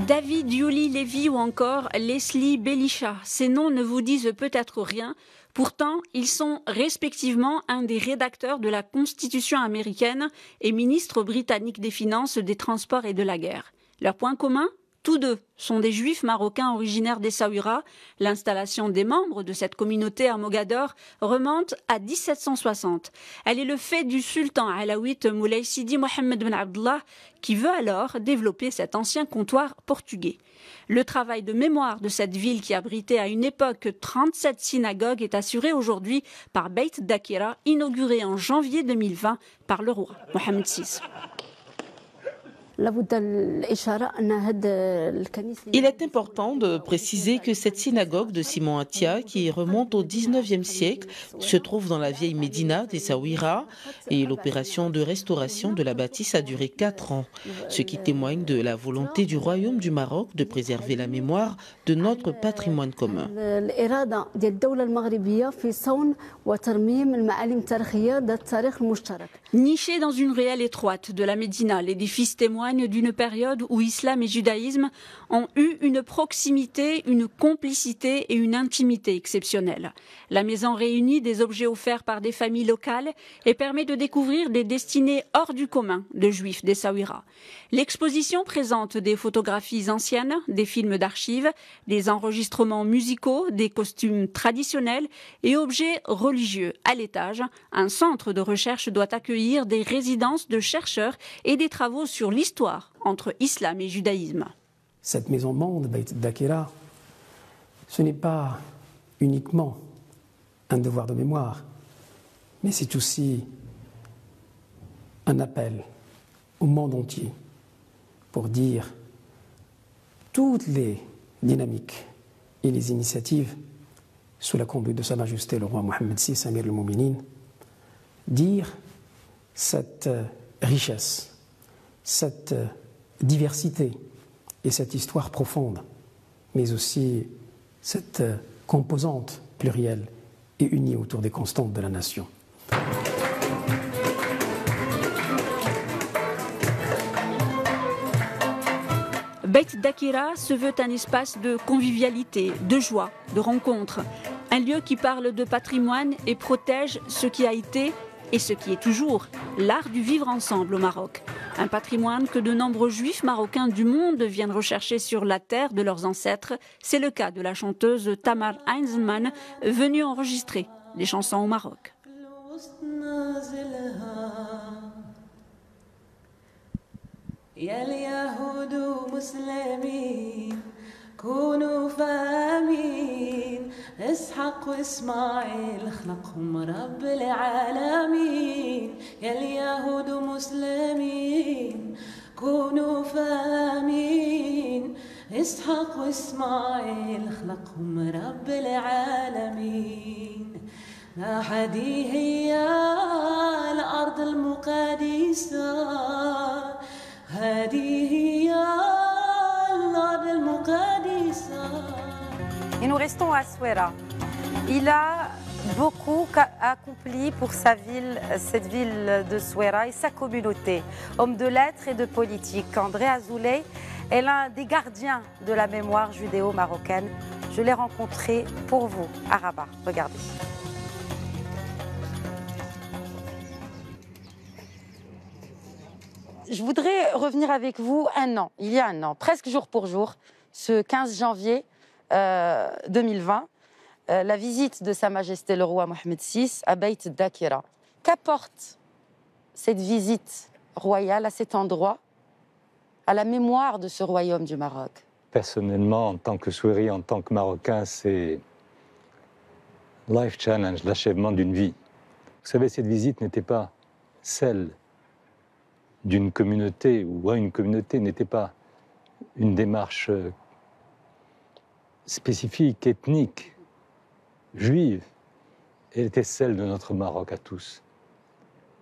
David Yuli Levy ou encore Leslie Belisha, ces noms ne vous disent peut-être rien. Pourtant, ils sont respectivement un des rédacteurs de la Constitution américaine et ministre britannique des Finances, des Transports et de la Guerre. Leur point commun ? Tous deux sont des juifs marocains originaires d'Essaouira. L'installation des membres de cette communauté à Mogador remonte à 1760. Elle est le fait du sultan alaouite Moulay Sidi Mohammed Ben Abdallah qui veut alors développer cet ancien comptoir portugais. Le travail de mémoire de cette ville qui abritait à une époque 37 synagogues est assuré aujourd'hui par Beit Dakira, inauguré en janvier 2020 par le roi Mohamed VI. Il est important de préciser que cette synagogue de Simon Atia, qui remonte au 19e siècle, se trouve dans la vieille Médina d'Essaouira et l'opération de restauration de la bâtisse a duré 4 ans, ce qui témoigne de la volonté du Royaume du Maroc de préserver la mémoire de notre patrimoine commun. Niché dans une ruelle étroite de la Médina, l'édifice témoigne témoigne d'une période où islam et judaïsme ont eu une proximité, une complicité et une intimité exceptionnelles. La maison réunit des objets offerts par des familles locales et permet de découvrir des destinées hors du commun de juifs d'Essaouira. L'exposition présente des photographies anciennes, des films d'archives, des enregistrements musicaux, des costumes traditionnels et objets religieux. À l'étage, un centre de recherche doit accueillir des résidences de chercheurs et des travaux sur l'histoire entre islam et judaïsme. Cette maison monde, Beit Dakira, ce n'est pas uniquement un devoir de mémoire, mais c'est aussi un appel au monde entier pour dire toutes les dynamiques et les initiatives sous la conduite de Sa Majesté le roi Mohammed VI, Amir al-Mouminin, dire cette richesse, cette diversité et cette histoire profonde, mais aussi cette composante plurielle et unie autour des constantes de la nation. Beit Dakira se veut un espace de convivialité, de joie, de rencontre. Un lieu qui parle de patrimoine et protège ce qui a été et ce qui est toujours l'art du vivre ensemble au Maroc. Un patrimoine que de nombreux juifs marocains du monde viennent rechercher sur la terre de leurs ancêtres. C'est le cas de la chanteuse Tamar Einzelman, venue enregistrer des chansons au Maroc. يا اليهود مسلمين كونوا فاهمين اسحق واسماعيل خلقهم رب العالمين يا اليهود مسلمين كونوا فاهمين اسحق واسماعيل خلقهم رب العالمين لا حدي هي الأرض المقدسة Et nous restons à Souera. Il a beaucoup accompli pour sa ville, cette ville de Souera et sa communauté. Homme de lettres et de politique, André Azoulay est l'un des gardiens de la mémoire judéo-marocaine. Je l'ai rencontré pour vous à Rabat. Regardez. Je voudrais revenir avec vous il y a un an, presque jour pour jour, ce 15 janvier 2020, la visite de Sa Majesté le roi Mohammed VI à Beit Dakira. Qu'apporte cette visite royale à cet endroit, à la mémoire de ce royaume du Maroc? Personnellement, en tant que Souéri, en tant que Marocain, c'est life challenge, l'achèvement d'une vie. Vous savez, cette visite n'était pas celle d'une communauté ou à une communauté, n'était pas une démarche spécifique, ethnique, juive. Elle était celle de notre Maroc à tous.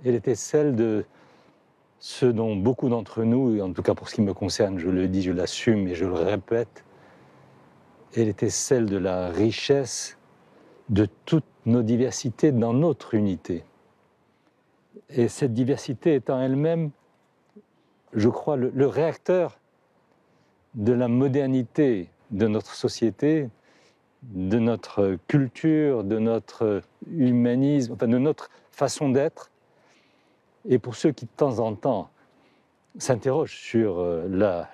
Elle était celle de ce dont beaucoup d'entre nous, et en tout cas pour ce qui me concerne, je le dis, je l'assume et je le répète, elle était celle de la richesse de toutes nos diversités dans notre unité. Et cette diversité étant elle-même, je crois, le réacteur de la modernité de notre société, de notre culture, de notre humanisme, enfin de notre façon d'être. Et pour ceux qui, de temps en temps, s'interrogent sur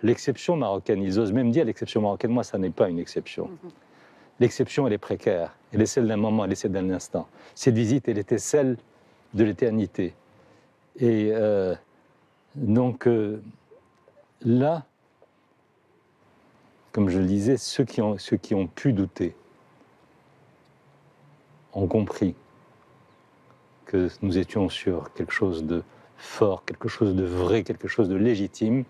l'exception marocaine, ils osent même dire l'exception marocaine, moi, ça n'est pas une exception. L'exception, elle est précaire, elle est celle d'un moment, elle est celle d'un instant. Cette visite, elle était celle de l'éternité. Et donc là, comme je le disais, ceux qui ont pu douter ont compris que nous étions sur quelque chose de fort, quelque chose de vrai, quelque chose de légitime.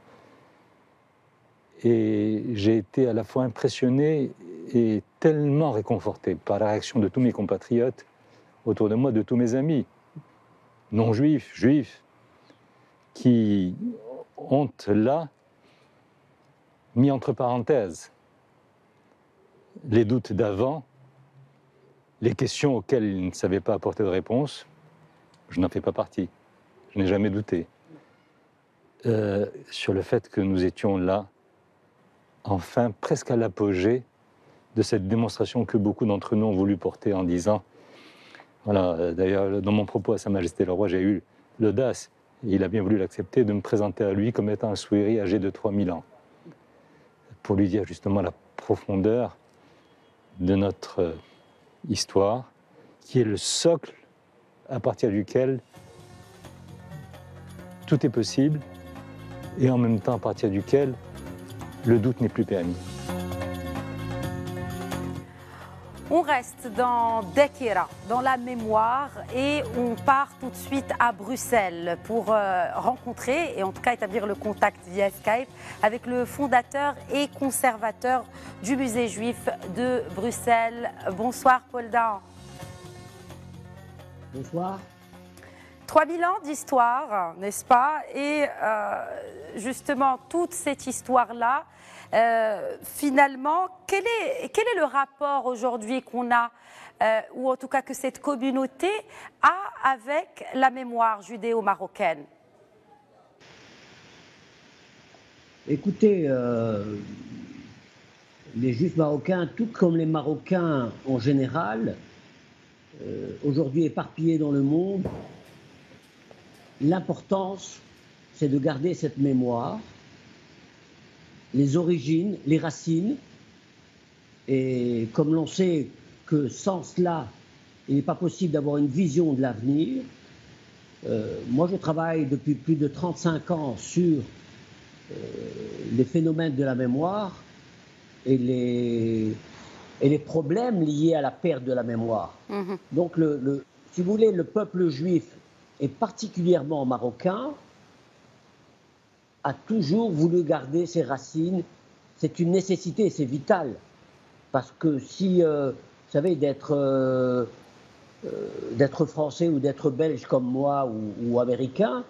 Et j'ai été à la fois impressionné et tellement réconforté par la réaction de tous mes compatriotes autour de moi, de tous mes amis, non-juifs, juifs, qui ont là mis entre parenthèses les doutes d'avant, les questions auxquelles ils ne savaient pas apporter de réponse. Je n'en fais pas partie, je n'ai jamais douté. sur le fait que nous étions là, enfin presque à l'apogée de cette démonstration que beaucoup d'entre nous ont voulu porter en disant, voilà, d'ailleurs dans mon propos à Sa Majesté le Roi, j'ai eu l'audace, et il a bien voulu l'accepter, de me présenter à lui comme étant un Souhairi âgé de 3000 ans, pour lui dire justement la profondeur de notre histoire, qui est le socle à partir duquel tout est possible, et en même temps à partir duquel le doute n'est plus permis. On reste dans Dakira, dans la mémoire, et on part tout de suite à Bruxelles pour rencontrer, et en tout cas établir le contact via Skype, avec le fondateur et conservateur du musée juif de Bruxelles. Bonsoir Paul Dahan. Bonsoir. 3000 ans d'histoire, n'est-ce pas? Et justement, toute cette histoire-là, finalement, quel est le rapport aujourd'hui qu'on a, ou en tout cas que cette communauté a avec la mémoire judéo-marocaine? Écoutez, les Juifs marocains, tout comme les Marocains en général, aujourd'hui éparpillés dans le monde, l'importance, c'est de garder cette mémoire, les origines, les racines, et comme l'on sait que sans cela, il n'est pas possible d'avoir une vision de l'avenir, moi je travaille depuis plus de 35 ans sur les phénomènes de la mémoire et les problèmes liés à la perte de la mémoire. Donc, si vous voulez, le peuple juif, et particulièrement marocain, a toujours voulu garder ses racines. C'est une nécessité, c'est vital. Parce que si, vous savez, d'être français ou d'être belge comme moi ou américain,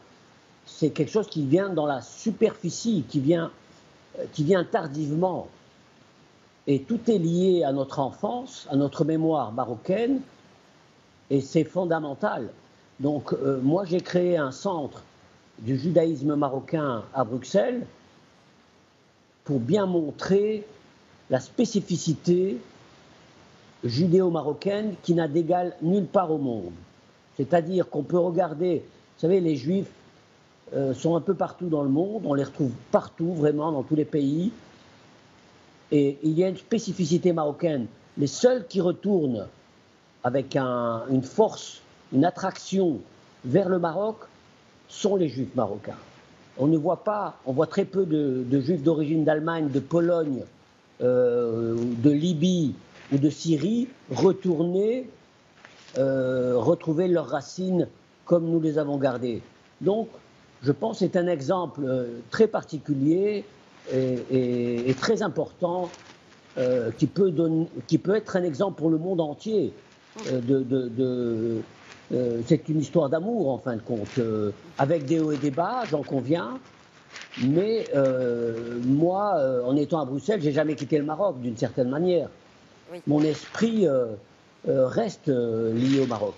c'est quelque chose qui vient dans la superficie, qui vient tardivement. Et tout est lié à notre enfance, à notre mémoire marocaine, et c'est fondamental. Donc, moi, j'ai créé un centre du judaïsme marocain à Bruxelles pour bien montrer la spécificité judéo-marocaine qui n'a d'égal nulle part au monde. C'est-à-dire qu'on peut regarder, vous savez, les Juifs sont un peu partout dans le monde, on les retrouve partout, vraiment, dans tous les pays. Et il y a une spécificité marocaine. Les seuls qui retournent avec une force, une attraction vers le Maroc sont les Juifs marocains. On ne voit pas, on voit très peu de Juifs d'origine d'Allemagne, de Pologne, de Libye ou de Syrie retourner, retrouver leurs racines comme nous les avons gardées. Donc, je pense que c'est un exemple très particulier et très important qui peut être un exemple pour le monde entier. C'est une histoire d'amour en fin de compte, avec des hauts et des bas, j'en conviens. Mais moi, en étant à Bruxelles, j'ai jamais quitté le Maroc d'une certaine manière. Oui. Mon esprit reste lié au Maroc.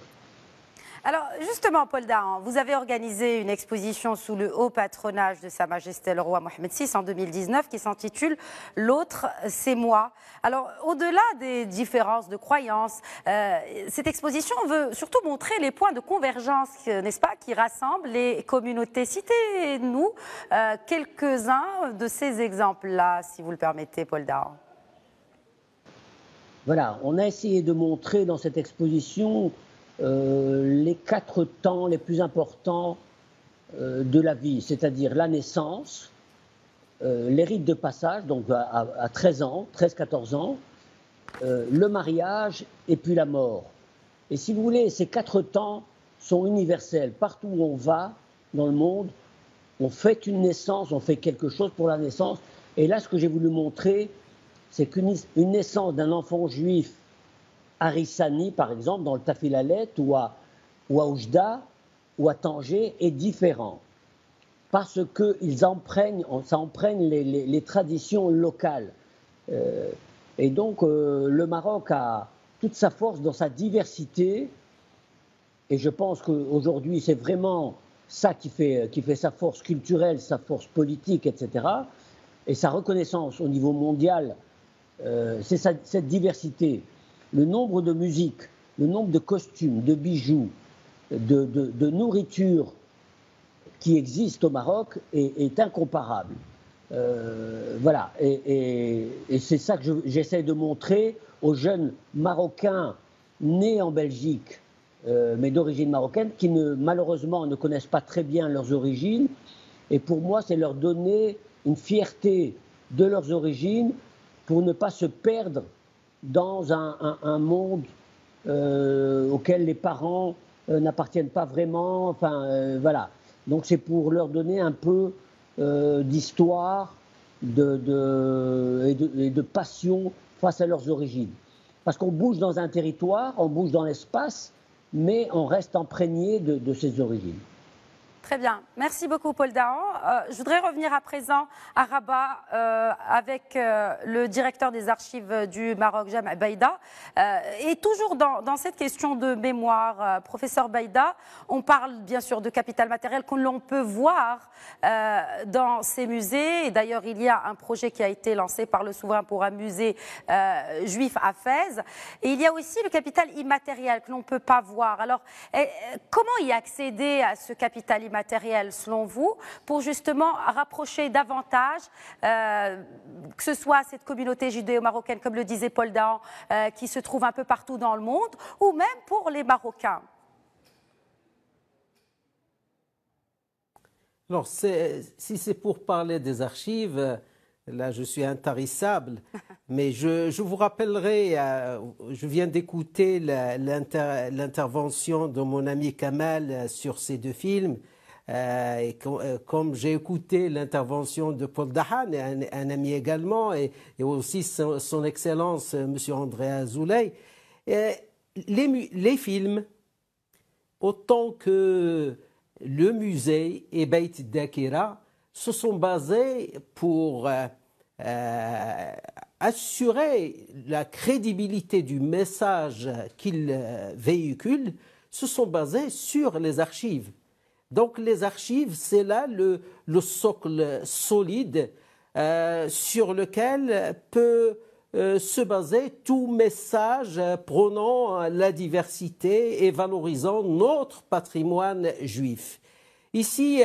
Alors justement, Paul Dahan, vous avez organisé une exposition sous le haut patronage de Sa Majesté le Roi Mohamed VI en 2019 qui s'intitule « L'autre, c'est moi ». Alors au-delà des différences de croyances, cette exposition veut surtout montrer les points de convergence, n'est-ce pas, qui rassemblent les communautés. Citez-nous quelques-uns de ces exemples-là, si vous le permettez, Paul Dahan. Voilà, on a essayé de montrer dans cette exposition les 4 temps les plus importants de la vie, c'est-à-dire la naissance, les rites de passage, donc à 13 ans, 13-14 ans, le mariage et puis la mort. Et si vous voulez, ces 4 temps sont universels. Partout où on va dans le monde, on fait une naissance, on fait quelque chose pour la naissance. Et là, ce que j'ai voulu montrer, c'est qu'une naissance d'un enfant juif Harissani, par exemple, dans le Tafilalet, ou à Oujda, ou à Tanger, est différent. Parce que ça emprègne les traditions locales. Et donc, le Maroc a toute sa force dans sa diversité. Et je pense qu'aujourd'hui, c'est vraiment ça qui fait sa force culturelle, sa force politique, etc. Et sa reconnaissance au niveau mondial, c'est cette diversité. Le nombre de musiques, le nombre de costumes, de bijoux, de nourriture qui existe au Maroc est incomparable. Voilà, et c'est ça que j'essaie de montrer aux jeunes Marocains nés en Belgique, mais d'origine marocaine, qui malheureusement ne connaissent pas très bien leurs origines. Et pour moi, c'est leur donner une fierté de leurs origines pour ne pas se perdre dans un monde auquel les parents n'appartiennent pas vraiment. Enfin, voilà. Donc c'est pour leur donner un peu d'histoire et de passion face à leurs origines. Parce qu'on bouge dans un territoire, on bouge dans l'espace, mais on reste imprégné de ses origines. Très bien. Merci beaucoup, Paul Dahan. Je voudrais revenir à présent à Rabat avec le directeur des archives du Maroc, Jam Baïda. Et toujours dans cette question de mémoire, professeur Baïda, on parle bien sûr de capital matériel que l'on peut voir dans ces musées. Et d'ailleurs, il y a un projet qui a été lancé par le souverain pour un musée juif à Fès. Et il y a aussi le capital immatériel que l'on ne peut pas voir. Alors, comment y accéder à ce capital immatériel selon vous, pour justement rapprocher davantage, que ce soit cette communauté judéo-marocaine, comme le disait Paul Dahan, qui se trouve un peu partout dans le monde, ou même pour les Marocains? Alors, si c'est pour parler des archives, là je suis intarissable, mais je vous rappellerai, je viens d'écouter l'intervention de mon ami Kamal sur ces deux films. Et comme j'ai écouté l'intervention de Paul Dahan, un ami également, et aussi son Excellence, M. André Azoulay, les films, autant que le musée et Beit Dakira, se sont basés pour assurer la crédibilité du message qu'ils véhiculent, se sont basés sur les archives. Donc les archives, c'est là le socle solide sur lequel peut se baser tout message prônant la diversité et valorisant notre patrimoine juif. Ici,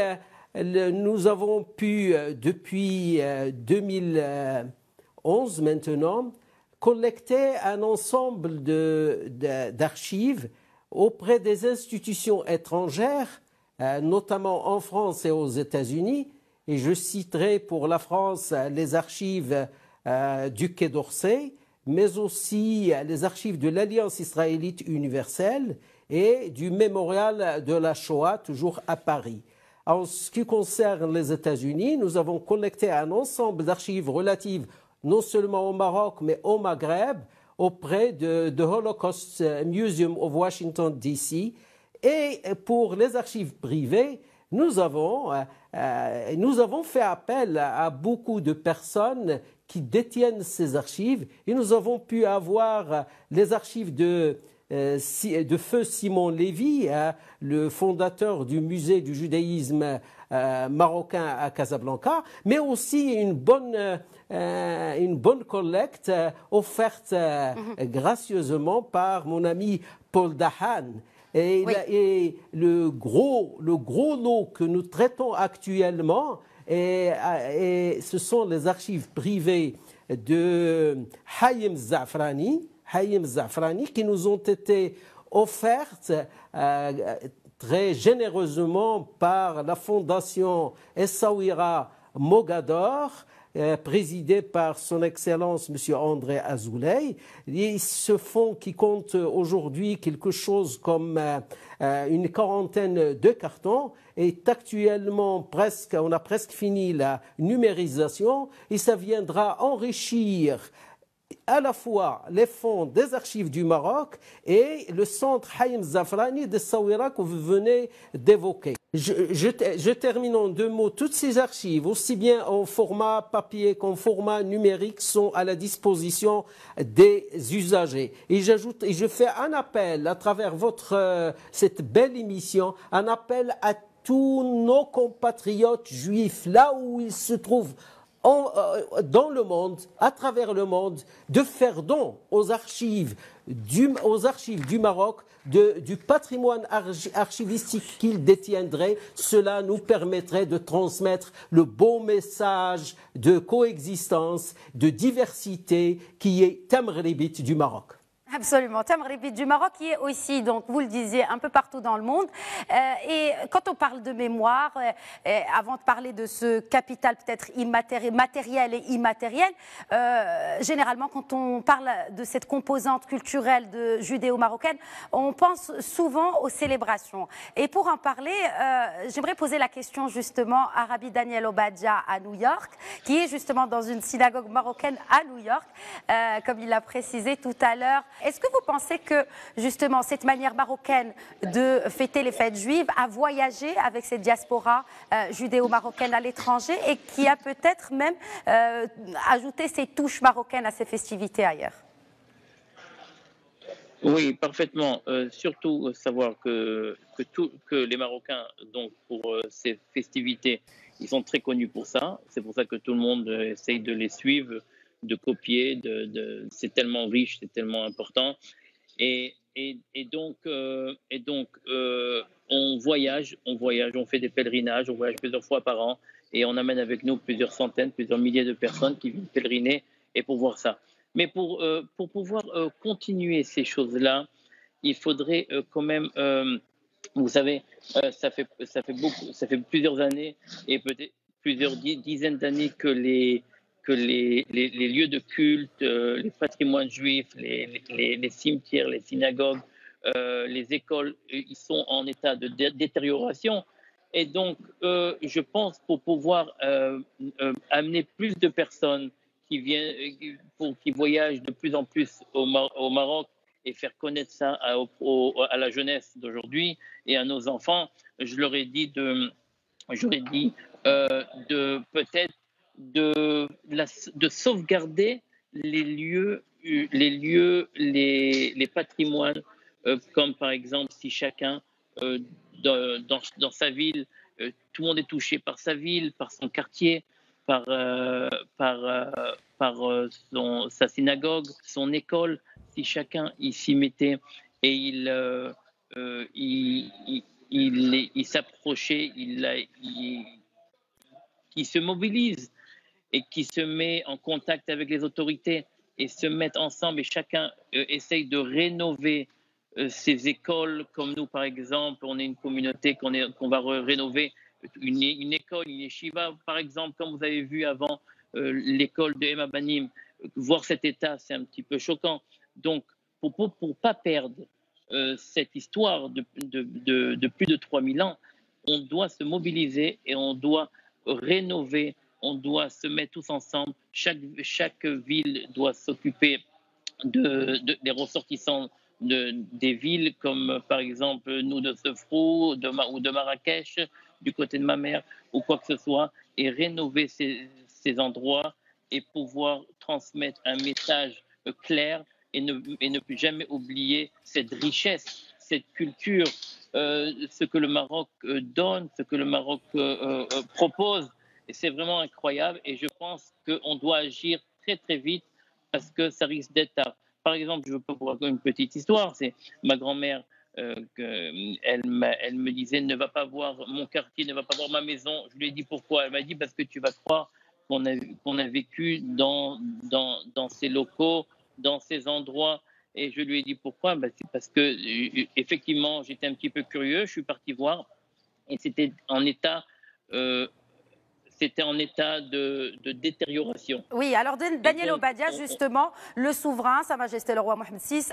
nous avons pu, depuis 2011 maintenant, collecter un ensemble d'archives auprès des institutions étrangères, notamment en France et aux États-Unis. Et je citerai pour la France les archives du Quai d'Orsay, mais aussi les archives de l'Alliance israélite universelle et du mémorial de la Shoah, toujours à Paris. En ce qui concerne les États-Unis, nous avons collecté un ensemble d'archives relatives non seulement au Maroc, mais au Maghreb, auprès de Holocaust Museum of Washington, D.C., et pour les archives privées, nous avons fait appel à beaucoup de personnes qui détiennent ces archives et nous avons pu avoir les archives de Feu Simon Lévy, le fondateur du musée du judaïsme marocain à Casablanca, mais aussi une bonne collecte offerte gracieusement par mon ami Paul Dahan. Et, oui. Et le gros lot que nous traitons actuellement, ce sont les archives privées de Haïm Zafrani, qui nous ont été offertes très généreusement par la fondation Essaouira Mogador, présidé par son Excellence M. André Azoulay. Et ce fonds qui compte aujourd'hui quelque chose comme une quarantaine de cartons est actuellement on a presque fini la numérisation et ça viendra enrichir à la fois les fonds des archives du Maroc et le centre Haïm Zafrani de Saouira que vous venez d'évoquer. Je termine en deux mots. Toutes ces archives, aussi bien en format papier qu'en format numérique, sont à la disposition des usagers. Et j'ajoute, et je fais un appel à travers cette belle émission, un appel à tous nos compatriotes juifs, là où ils se trouvent dans le monde, à travers le monde, de faire don aux archives du Maroc, du patrimoine archivistique qu'ils détiendraient. Cela nous permettrait de transmettre le beau message de coexistence, de diversité qui est Tamribit du Maroc. Absolument. Tamribit du Maroc qui est aussi, donc vous le disiez, un peu partout dans le monde. Et quand on parle de mémoire, avant de parler de ce capital peut-être matériel et immatériel, généralement quand on parle de cette composante culturelle judéo-marocaine, on pense souvent aux célébrations. Et pour en parler, j'aimerais poser la question justement à Rabbi Daniel Obadia à New York, qui est justement dans une synagogue marocaine à New York, comme il l'a précisé tout à l'heure. Est-ce que vous pensez que, justement, cette manière marocaine de fêter les fêtes juives a voyagé avec cette diaspora judéo-marocaine à l'étranger et qui a peut-être même ajouté ses touches marocaines à ces festivités ailleurs? Oui, parfaitement. Surtout savoir que les Marocains, donc pour ces festivités, ils sont très connus pour ça. C'est pour ça que tout le monde essaye de les suivre, de copier, c'est tellement riche, c'est tellement important. Et donc, on voyage, on fait des pèlerinages, on voyage plusieurs fois par an et on amène avec nous plusieurs centaines, plusieurs milliers de personnes qui viennent pèleriner et pour voir ça. Mais pour pouvoir continuer ces choses-là, il faudrait quand même, vous savez, ça fait plusieurs années et peut-être plusieurs dizaines d'années que les lieux de culte, les patrimoines juifs, les cimetières, les synagogues, les écoles, ils sont en état de détérioration. Et donc, je pense pour pouvoir amener plus de personnes qui voyagent de plus en plus au Maroc et faire connaître ça à la jeunesse d'aujourd'hui et à nos enfants, j'aurais dit peut-être de sauvegarder les patrimoines, comme par exemple si chacun dans sa ville, tout le monde est touché par sa ville, par son quartier, par sa synagogue, son école, si chacun s'y mettait et il s'approchait, il se mobilise et qui se met en contact avec les autorités et se mettent ensemble et chacun essaye de rénover ces écoles, comme nous par exemple, on est une communauté qu'on va rénover, une école, une yeshiva par exemple, comme vous avez vu avant l'école de Emma Banim, voir cet état c'est un petit peu choquant. Donc pour pas perdre cette histoire de plus de 3000 ans, on doit se mobiliser et on doit rénover, on doit se mettre tous ensemble. Chaque ville doit s'occuper des ressortissants des villes, comme par exemple nous de Sefrou ou de Marrakech, du côté de ma mère, ou quoi que ce soit, et rénover ces endroits et pouvoir transmettre un message clair et ne plus jamais oublier cette richesse, cette culture, ce que le Maroc donne, ce que le Maroc propose. Et c'est vraiment incroyable et je pense qu'on doit agir très très vite parce que ça risque d'être tard. Par exemple, je peux vous raconter une petite histoire, c'est ma grand-mère, elle me disait ne va pas voir mon quartier, ne va pas voir ma maison. Je lui ai dit pourquoi. Elle m'a dit parce que tu vas croire qu'on a vécu dans ces locaux, dans ces endroits. Et je lui ai dit pourquoi. C'est parce que effectivement j'étais un petit peu curieux, je suis parti voir et c'était en état de détérioration. Oui, alors Daniel Obadia, justement, le souverain, Sa Majesté le roi Mohamed VI,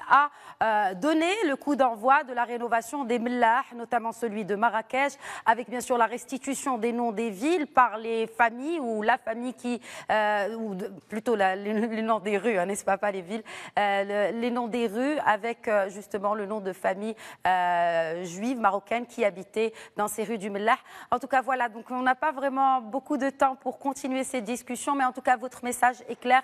a donné le coup d'envoi de la rénovation des Mellah, notamment celui de Marrakech, avec bien sûr la restitution des noms des villes par les familles ou la famille ou plutôt les noms des rues, hein, n'est-ce pas les villes, les noms des rues avec justement le nom de famille juive marocaine qui habitait dans ces rues du Mellah. En tout cas, voilà, donc on n'a pas vraiment beaucoup beaucoup de temps pour continuer ces discussions, mais en tout cas, votre message est clair.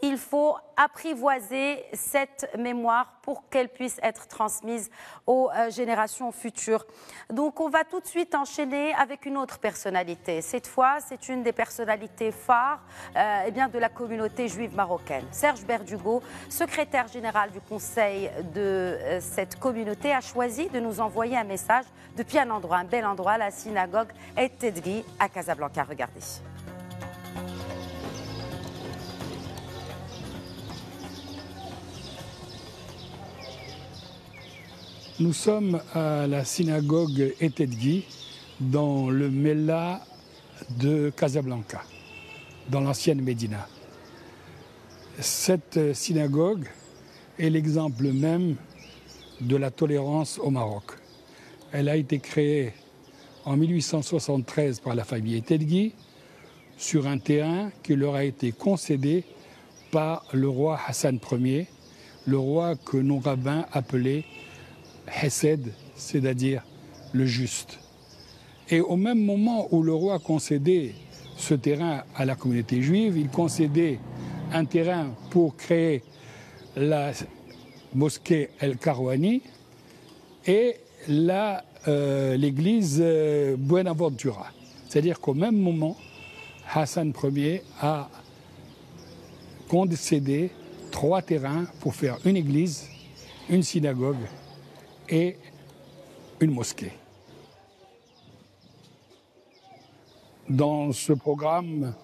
Il faut apprivoiser cette mémoire pour qu'elle puisse être transmise aux générations futures. Donc, on va tout de suite enchaîner avec une autre personnalité. Cette fois, c'est une des personnalités phares de la communauté juive marocaine. Serge Berdugo, secrétaire général du conseil de cette communauté, a choisi de nous envoyer un message depuis un endroit, un bel endroit, la synagogue Et Tedgui à Casablanca. Regardez. Nous sommes à la synagogue Et Tedgui dans le Mela de Casablanca, dans l'ancienne Médina. Cette synagogue est l'exemple même de la tolérance au Maroc. Elle a été créée en 1873 par la famille Et Tedgui sur un terrain qui leur a été concédé par le roi Hassan Ier, le roi que nos rabbins appelaient Hesed, c'est-à-dire le juste. Et au même moment où le roi concédait ce terrain à la communauté juive, il concédait un terrain pour créer la mosquée El Karouani et l'église Buenaventura. C'est-à-dire qu'au même moment, Hassan Ier a concédé 3 terrains pour faire une église, une synagogue et une mosquée. Dans ce programme,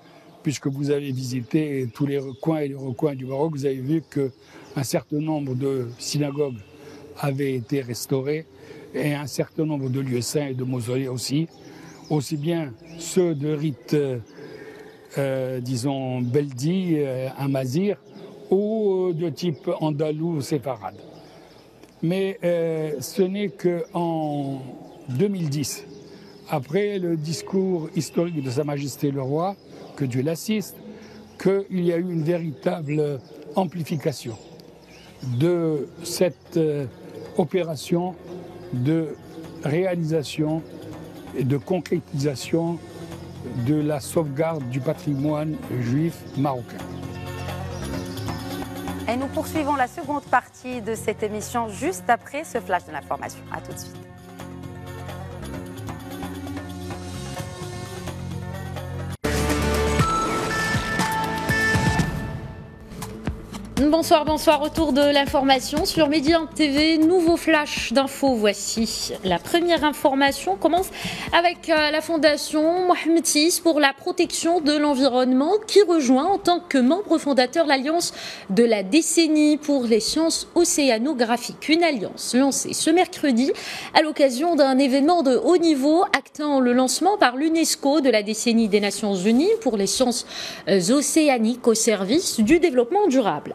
puisque vous avez visité tous les coins et les recoins du Maroc, vous avez vu qu'un certain nombre de synagogues avaient été restaurées et un certain nombre de lieux saints et de mausolées aussi bien ceux de rite, disons, Beldi, Amazir, ou de type andalou ou séfarade. Mais ce n'est qu'en 2010, après le discours historique de Sa Majesté le Roi, que Dieu l'assiste, qu'il y a eu une véritable amplification de cette opération de réalisation et de concrétisation de la sauvegarde du patrimoine juif marocain. Et nous poursuivons la seconde partie de cette émission juste après ce flash de l'information. A tout de suite. Bonsoir, retour de l'information sur Média TV, nouveau flash d'infos. Voici la première information. On commence avec la fondation Mohamed VI pour la protection de l'environnement qui rejoint en tant que membre fondateur l'Alliance de la décennie pour les sciences océanographiques. Une alliance lancée ce mercredi à l'occasion d'un événement de haut niveau actant le lancement par l'UNESCO de la décennie des Nations Unies pour les sciences océaniques au service du développement durable.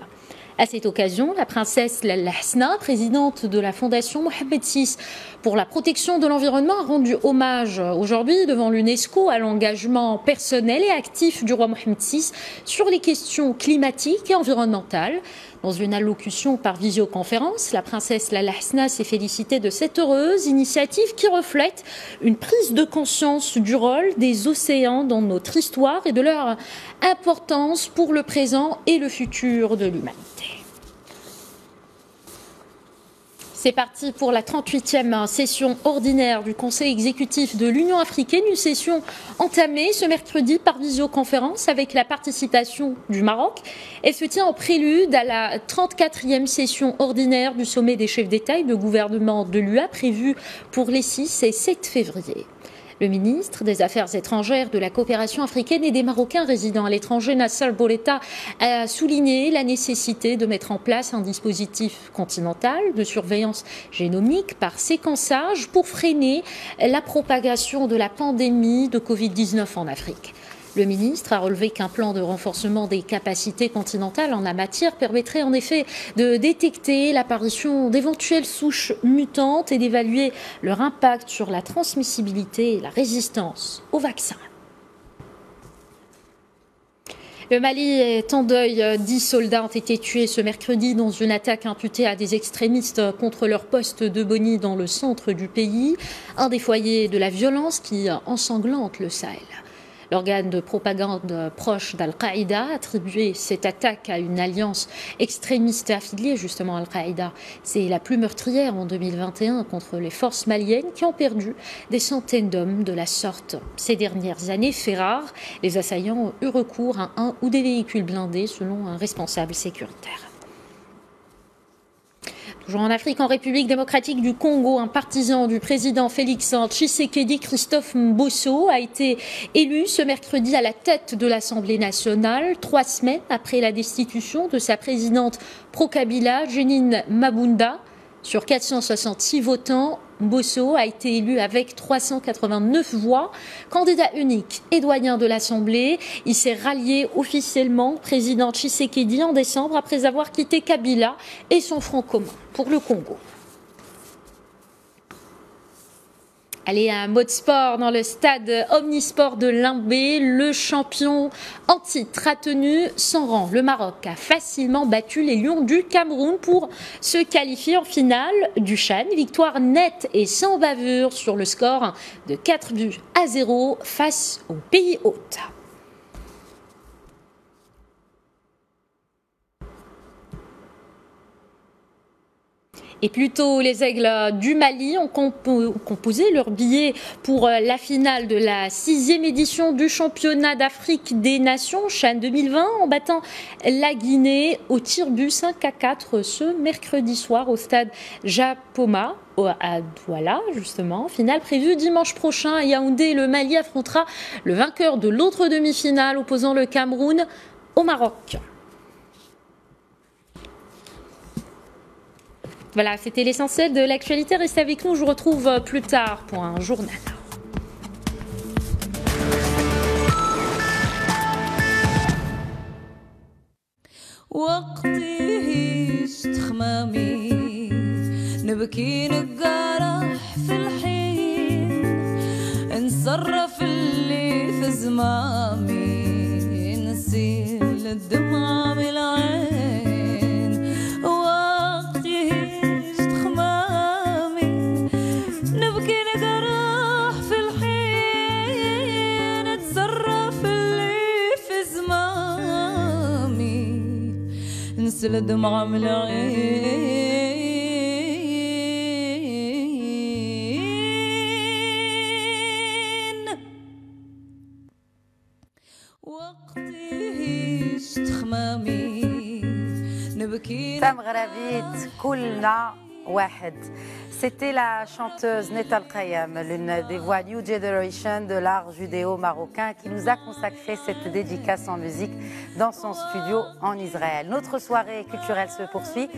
À cette occasion, la princesse Lalla Hasna, présidente de la fondation Mohamed VI pour la protection de l'environnement, a rendu hommage aujourd'hui devant l'UNESCO à l'engagement personnel et actif du roi Mohamed VI sur les questions climatiques et environnementales. Dans une allocution par visioconférence, la princesse Lalla Hasna s'est félicitée de cette heureuse initiative qui reflète une prise de conscience du rôle des océans dans notre histoire et de leur importance pour le présent et le futur de l'humanité. C'est parti pour la 38e session ordinaire du Conseil exécutif de l'Union africaine, une session entamée ce mercredi par visioconférence avec la participation du Maroc. Elle se tient en prélude à la 34e session ordinaire du sommet des chefs d'État et de gouvernement de l'UA prévue pour les 6 et 7 février. Le ministre des Affaires étrangères, de la coopération africaine et des Marocains résidant à l'étranger, Nasser Bourita, a souligné la nécessité de mettre en place un dispositif continental de surveillance génomique par séquençage pour freiner la propagation de la pandémie de Covid-19 en Afrique. Le ministre a relevé qu'un plan de renforcement des capacités continentales en la matière permettrait en effet de détecter l'apparition d'éventuelles souches mutantes et d'évaluer leur impact sur la transmissibilité et la résistance aux vaccins. Le Mali est en deuil. 10 soldats ont été tués ce mercredi dans une attaque imputée à des extrémistes contre leur poste de Boni dans le centre du pays, un des foyers de la violence qui ensanglante le Sahel. L'organe de propagande proche d'Al-Qaïda a attribué cette attaque à une alliance extrémiste affiliée justement à Al-Qaïda. C'est la plus meurtrière en 2021 contre les forces maliennes qui ont perdu des centaines d'hommes de la sorte. Ces dernières années, fait rare, les assaillants ont eu recours à un ou des véhicules blindés selon un responsable sécuritaire. Toujours en Afrique, en République démocratique du Congo, un partisan du président Félix Tshisekedi, Christophe Mbosso, a été élu ce mercredi à la tête de l'Assemblée nationale, 3 semaines après la destitution de sa présidente pro-Kabila, Jeanine Mabunda. Sur 466 votants, Mbosso a été élu avec 389 voix. Candidat unique et doyen de l'Assemblée, il s'est rallié officiellement au président Tshisekedi en décembre après avoir quitté Kabila et son front commun pour le Congo. Allez, un mot de sport dans le stade omnisport de Limbé. Le champion en titre a tenu son rang. Le Maroc a facilement battu les Lions du Cameroun pour se qualifier en finale du CHAN. Victoire nette et sans bavure sur le score de 4-0 face au pays hôte. Et plus tôt, les Aigles du Mali ont composé leur billet pour la finale de la 6e édition du championnat d'Afrique des Nations, CHAN 2020, en battant la Guinée au tir-but 5-4 ce mercredi soir au stade Japoma à Douala, justement. Finale prévue dimanche prochain à Yaoundé. Le Mali affrontera le vainqueur de l'autre demi-finale opposant le Cameroun au Maroc. Voilà, c'était l'essentiel de l'actualité. Restez avec nous, je vous retrouve plus tard pour un journal. الدمعة من العين وقتي استخمامي نبكي سام غرابيت كلنا واحد. C'était la chanteuse Neta Al-Khayyam, l'une des voix New Generation de l'art judéo-marocain, qui nous a consacré cette dédicace en musique dans son studio en Israël. Notre soirée culturelle se poursuit.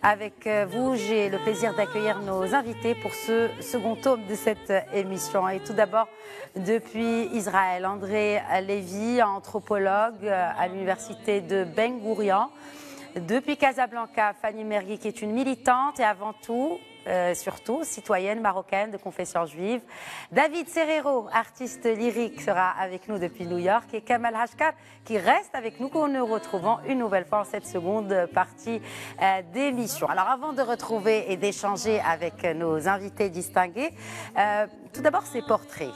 Avec vous, j'ai le plaisir d'accueillir nos invités pour ce second tome de cette émission. Et tout d'abord, depuis Israël, André Lévy, anthropologue à l'université de Ben Gurion. Depuis Casablanca, Fanny Mergui, qui est une militante et avant tout, surtout citoyenne marocaine de confession juive. David Serrero, artiste lyrique, sera avec nous depuis New York. Et Kamal Hashkar, qui reste avec nous, que nous retrouvons une nouvelle fois en cette seconde partie d'émission. Alors avant de retrouver et d'échanger avec nos invités distingués, tout d'abord ces portraits.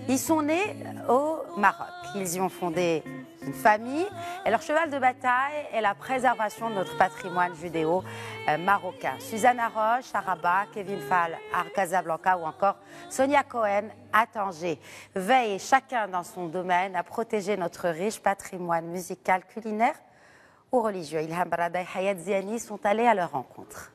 Ils sont nés au Maroc. Ils y ont fondé une famille et leur cheval de bataille est la préservation de notre patrimoine judéo-marocain. Suzanne Haroche à Rabat, Kevin Fall à Casablanca ou encore Sonia Cohen à Tanger veillent chacun dans son domaine à protéger notre riche patrimoine musical, culinaire ou religieux. Ilham Barada et Hayat Ziani sont allés à leur rencontre.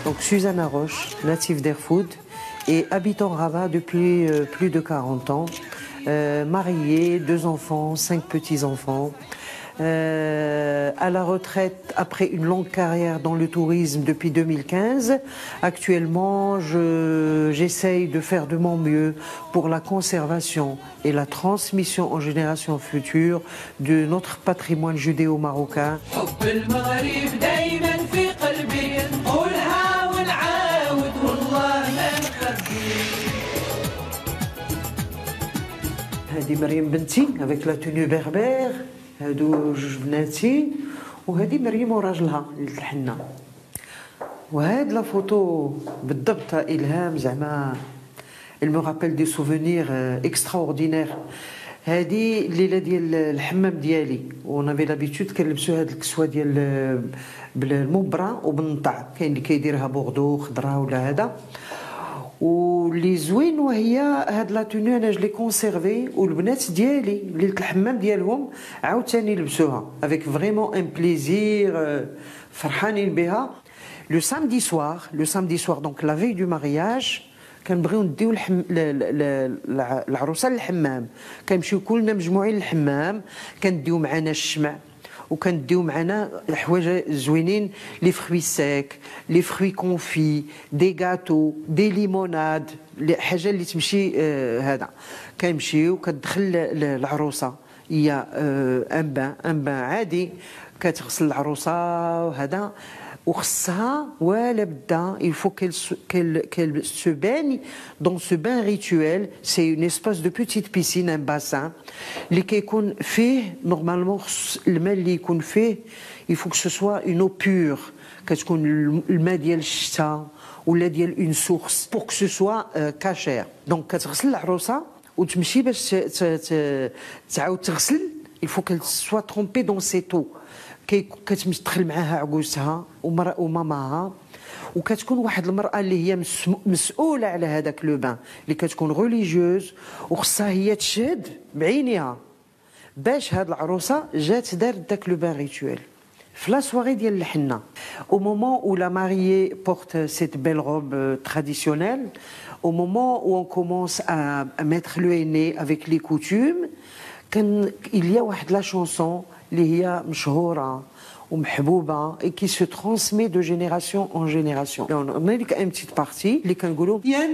Donc Suzanne Haroche, native d'Erfoud et habitant Rabat depuis plus de 40 ans, mariée, 2 enfants, 5 petits-enfants. À la retraite après une longue carrière dans le tourisme depuis 2015. Actuellement, j'essaye de faire de mon mieux pour la conservation et la transmission en générations futures de notre patrimoine judéo-marocain. هذه مريم بنتي avec la tenue berbère هادو جوج بناتي وهذه مريم وراجلها ليلة الحنة وهاد لا فوتو بالضبط إلهام زعما elle me rappelle des souvenirs extraordinaires هذه الليله ديال الحمام ديالي ونافي لابيتود كنلبسوا هاد الكسوه ديال بالمبره وبالنطع كاين اللي كيديرها بوردو خضراء ولا هذا واللي زوين وهي هاد لا توني انا جو لي كونسيرفي والبنات ديالي ليله الحمام ديالهم عاوتاني لبسوها افيك فريمون ان بليزير فرحانين بها لو سامدي سوار دونك لا في دو مارياج كنبغيو نديو العروسه للحمام كنمشيو كلنا مجموعين للحمام كنديو معنا الشمع وكنديو معنا حوايج زوينين لي فروي سيك لي فروي كونفي دي غاتو دي ليموناد حاجه اللي تمشي هذا كنمشيو كتدخل العروسه هي ان بان عادي كتغسل العروسه وهذا وخصها ولا بدا il faut qu'elle se baigne dans ce bain rituel c'est une espèce de petite piscine un bassin اللي كيكون فيه نورمالمون الماء اللي يكون فيه il faut que ce soit une eau pure كتكون الماء ديال الشتاء ولا ديال une source pour que ce soit cachère donc كتغسل العروسه وتمشي باش تعاود تغسل il faut qu'elle soit trempée dans cette eau كتمشي تدخل معاها عكوزها وماماها وكتكون واحد المراه اللي هي مسؤوله على هذاك لو بان اللي كتكون ريليجيوز وخصها هي تشهد بعينيها باش هاد العروسه جات دارت داك لو بان ريتويل في لا سواري ديال الحنه au moment où la mariée porte cette belle robe traditionnelle au moment où on commence à mettre le henné avec les coutumes il y a واحد la chanson اللي هي مشهوره ومحبوبه et qui se transmet de génération en génération. On a une petite partie اللي كنقولوا يا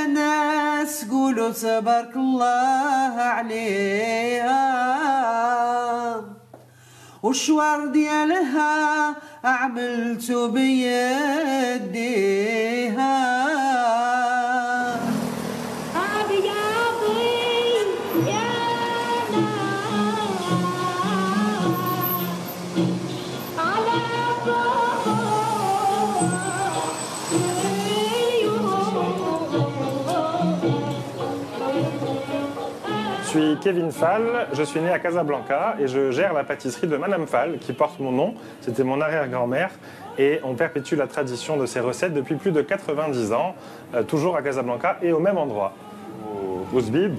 ناس قولوا تبارك الله عليها والشوار ديالها عملت بيديها Je suis Kevin Fall, je suis né à Casablanca et je gère la pâtisserie de Madame Fall qui porte mon nom. C'était mon arrière-grand-mère et on perpétue la tradition de ces recettes depuis plus de 90 ans, toujours à Casablanca et au même endroit. Au Zbib,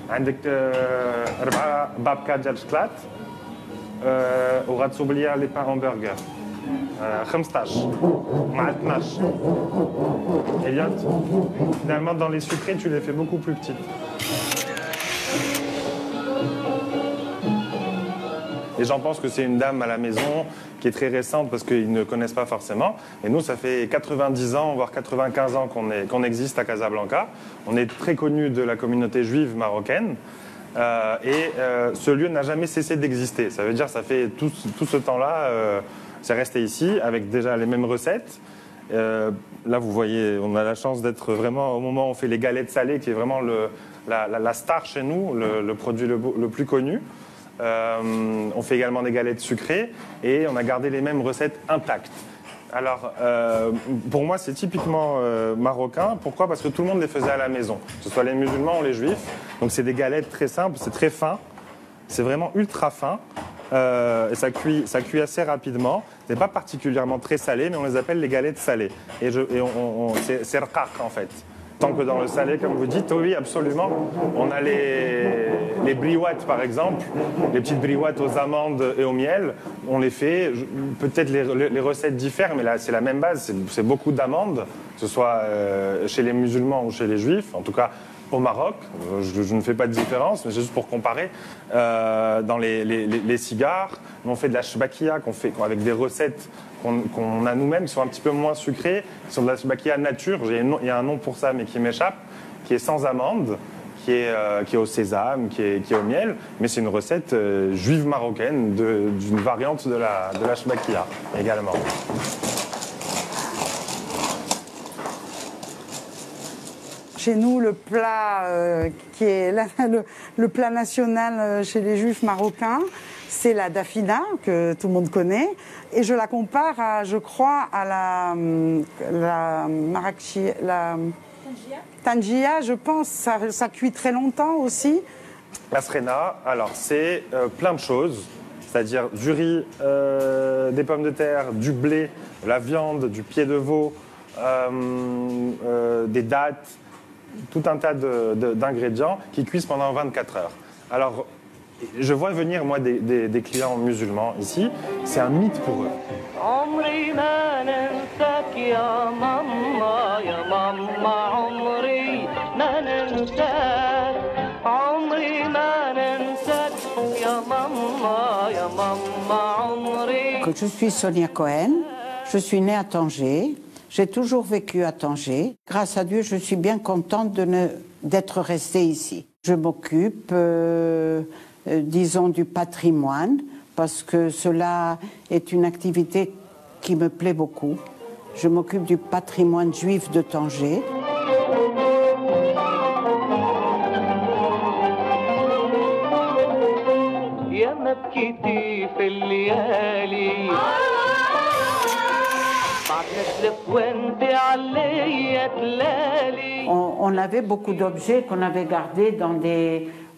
عندك 4 بابكات ديال الشكلاط وغتوبل لي بان همبرغر 15 مع 12 Elliot, finalement dans les sucrés tu les fais beaucoup plus petites. Les gens pensent que c'est une dame à la maison qui est très récente parce qu'ils ne connaissent pas forcément. Et nous, ça fait 90 ans, voire 95 ans qu'on existe à Casablanca. On est très connus de la communauté juive marocaine. Ce lieu n'a jamais cessé d'exister. Ça veut dire que ça fait tout ce temps-là, c'est resté ici avec déjà les mêmes recettes. Là, vous voyez, on a la chance d'être vraiment au moment où on fait les galettes salées, qui est vraiment la star chez nous, le produit le plus connu. On fait également des galettes sucrées et on a gardé les mêmes recettes intactes. Alors, pour moi, c'est typiquement marocain. Pourquoi? Parce que tout le monde les faisait à la maison, que ce soit les musulmans ou les juifs. Donc, c'est des galettes très simples, c'est très fin. C'est vraiment ultra fin. Et ça cuit assez rapidement. C'est pas particulièrement très salé, mais on les appelle les galettes salées. Et c'est rqaq en fait. Tant que dans le salé, comme vous dites, oui, absolument. On a les briouates, par exemple, les petites briouates aux amandes et au miel. On les fait, peut-être les recettes diffèrent, mais là, c'est la même base. C'est beaucoup d'amandes, que ce soit chez les musulmans ou chez les juifs, en tout cas au Maroc. Je ne fais pas de différence, mais c'est juste pour comparer. Dans les cigares, on fait de la shbakia, qu'on fait avec des recettes qu'on a nous-mêmes, qui sont un petit peu moins sucrées, qui sont de la shbakia nature, il y a un nom pour ça mais qui m'échappe, qui est sans amande, qui est au sésame, qui est au miel, mais c'est une recette juive marocaine d'une variante de la shbakia également. Chez nous, le plat qui est le plat national chez les juifs marocains, c'est la dafina, que tout le monde connaît. Et je la compare, à, je crois, à la tangia, je pense. Ça cuit très longtemps aussi. La srena, alors c'est plein de choses. C'est-à-dire du riz, des pommes de terre, du blé, de la viande, du pied de veau, des dattes, tout un tas d'ingrédients qui cuisent pendant 24 heures. Alors, je vois venir, moi, des clients musulmans ici. C'est un mythe pour eux. Je suis Sonia Cohen, je suis née à Tanger, j'ai toujours vécu à Tanger. Grâce à Dieu, je suis bien contente d'être restée ici. Je m'occupe, disons, du patrimoine, parce que cela est une activité qui me plaît beaucoup. Je m'occupe du patrimoine juif de Tanger. On avait beaucoup d'objets qu'on avait gardés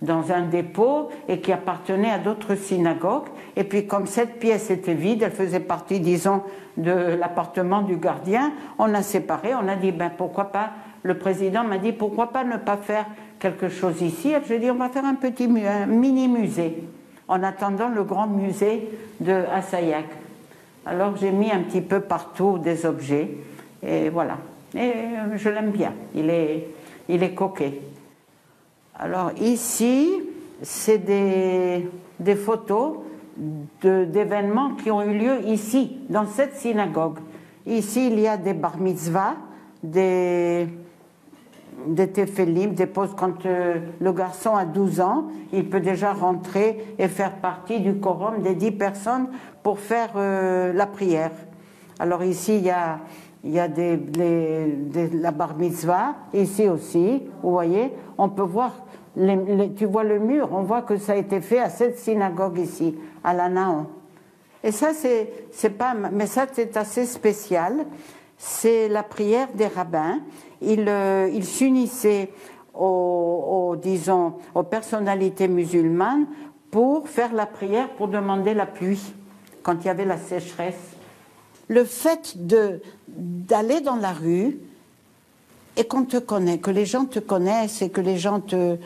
dans un dépôt et qui appartenaient à d'autres synagogues. Et puis comme cette pièce était vide, elle faisait partie, disons, de l'appartement du gardien, on a séparé, on a dit, ben pourquoi pas, le président m'a dit, pourquoi pas ne pas faire quelque chose ici? Et j'ai dit, on va faire un mini-musée, en attendant le grand musée de Assayag. Alors j'ai mis un petit peu partout des objets, et voilà. Et je l'aime bien, il est coquet. Alors ici, c'est des photos d'événements qui ont eu lieu ici, dans cette synagogue. Ici, il y a des bar mitzvahs, des téphélim, des pauses quand le garçon a 12 ans, il peut déjà rentrer et faire partie du quorum des 10 personnes pour faire la prière. Alors ici, il y a la bar mitzvah, ici aussi, vous voyez, on peut voir, tu vois le mur, on voit que ça a été fait à cette synagogue ici, à la Naon. Et ça, c'est pas, mais ça c'est assez spécial, c'est la prière des rabbins. Ils s'unissaient disons, aux personnalités musulmanes pour faire la prière, pour demander la pluie, quand il y avait la sécheresse. Le fait d'aller dans la rue et qu'on te connaît, que les gens te connaissent et que les gens te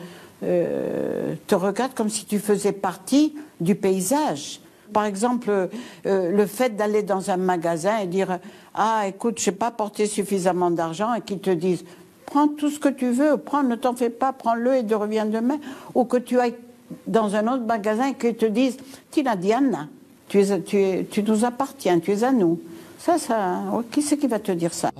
regardent comme si tu faisais partie du paysage. Par exemple, le fait d'aller dans un magasin et dire « Ah, écoute, je n'ai pas apporté suffisamment d'argent » et qu'ils te disent « Prends tout ce que tu veux, prends, ne t'en fais pas, prends-le et reviens demain. » Ou que tu ailles dans un autre magasin et qu'ils te disent « Tina Diana, tu nous appartiens, tu es à nous. » Ça, qui c'est qui va te dire ça?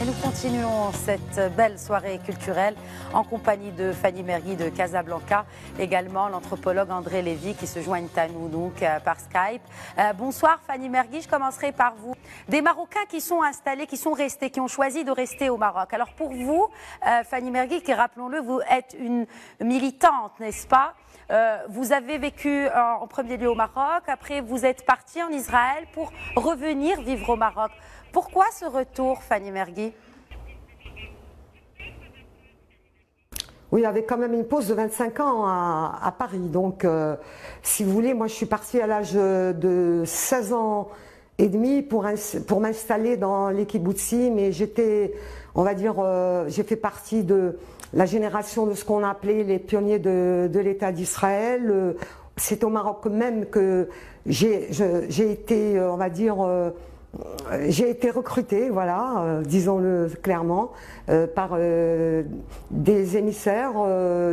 Et nous continuons cette belle soirée culturelle en compagnie de Fanny Mergui de Casablanca, également l'anthropologue André Lévy qui se joignent à nous donc par Skype. Bonsoir Fanny Mergui, je commencerai par vous. Des Marocains qui sont installés, qui sont restés, qui ont choisi de rester au Maroc. Alors pour vous, Fanny Mergui, qui rappelons-le, vous êtes une militante, n'est-ce pas? Vous avez vécu en premier lieu au Maroc, après vous êtes partie en Israël pour revenir vivre au Maroc. Pourquoi ce retour, Fanny Mergui? Oui, avec quand même une pause de 25 ans à Paris. Donc, si vous voulez, moi je suis partie à l'âge de 16 ans et demi pour m'installer dans les kibbutzim, mais j'étais, on va dire, j'ai fait partie de la génération de ce qu'on appelait les pionniers de l'État d'Israël. C'est au Maroc même que j'ai été, on va dire, j'ai été recrutée, voilà, disons-le clairement, par des émissaires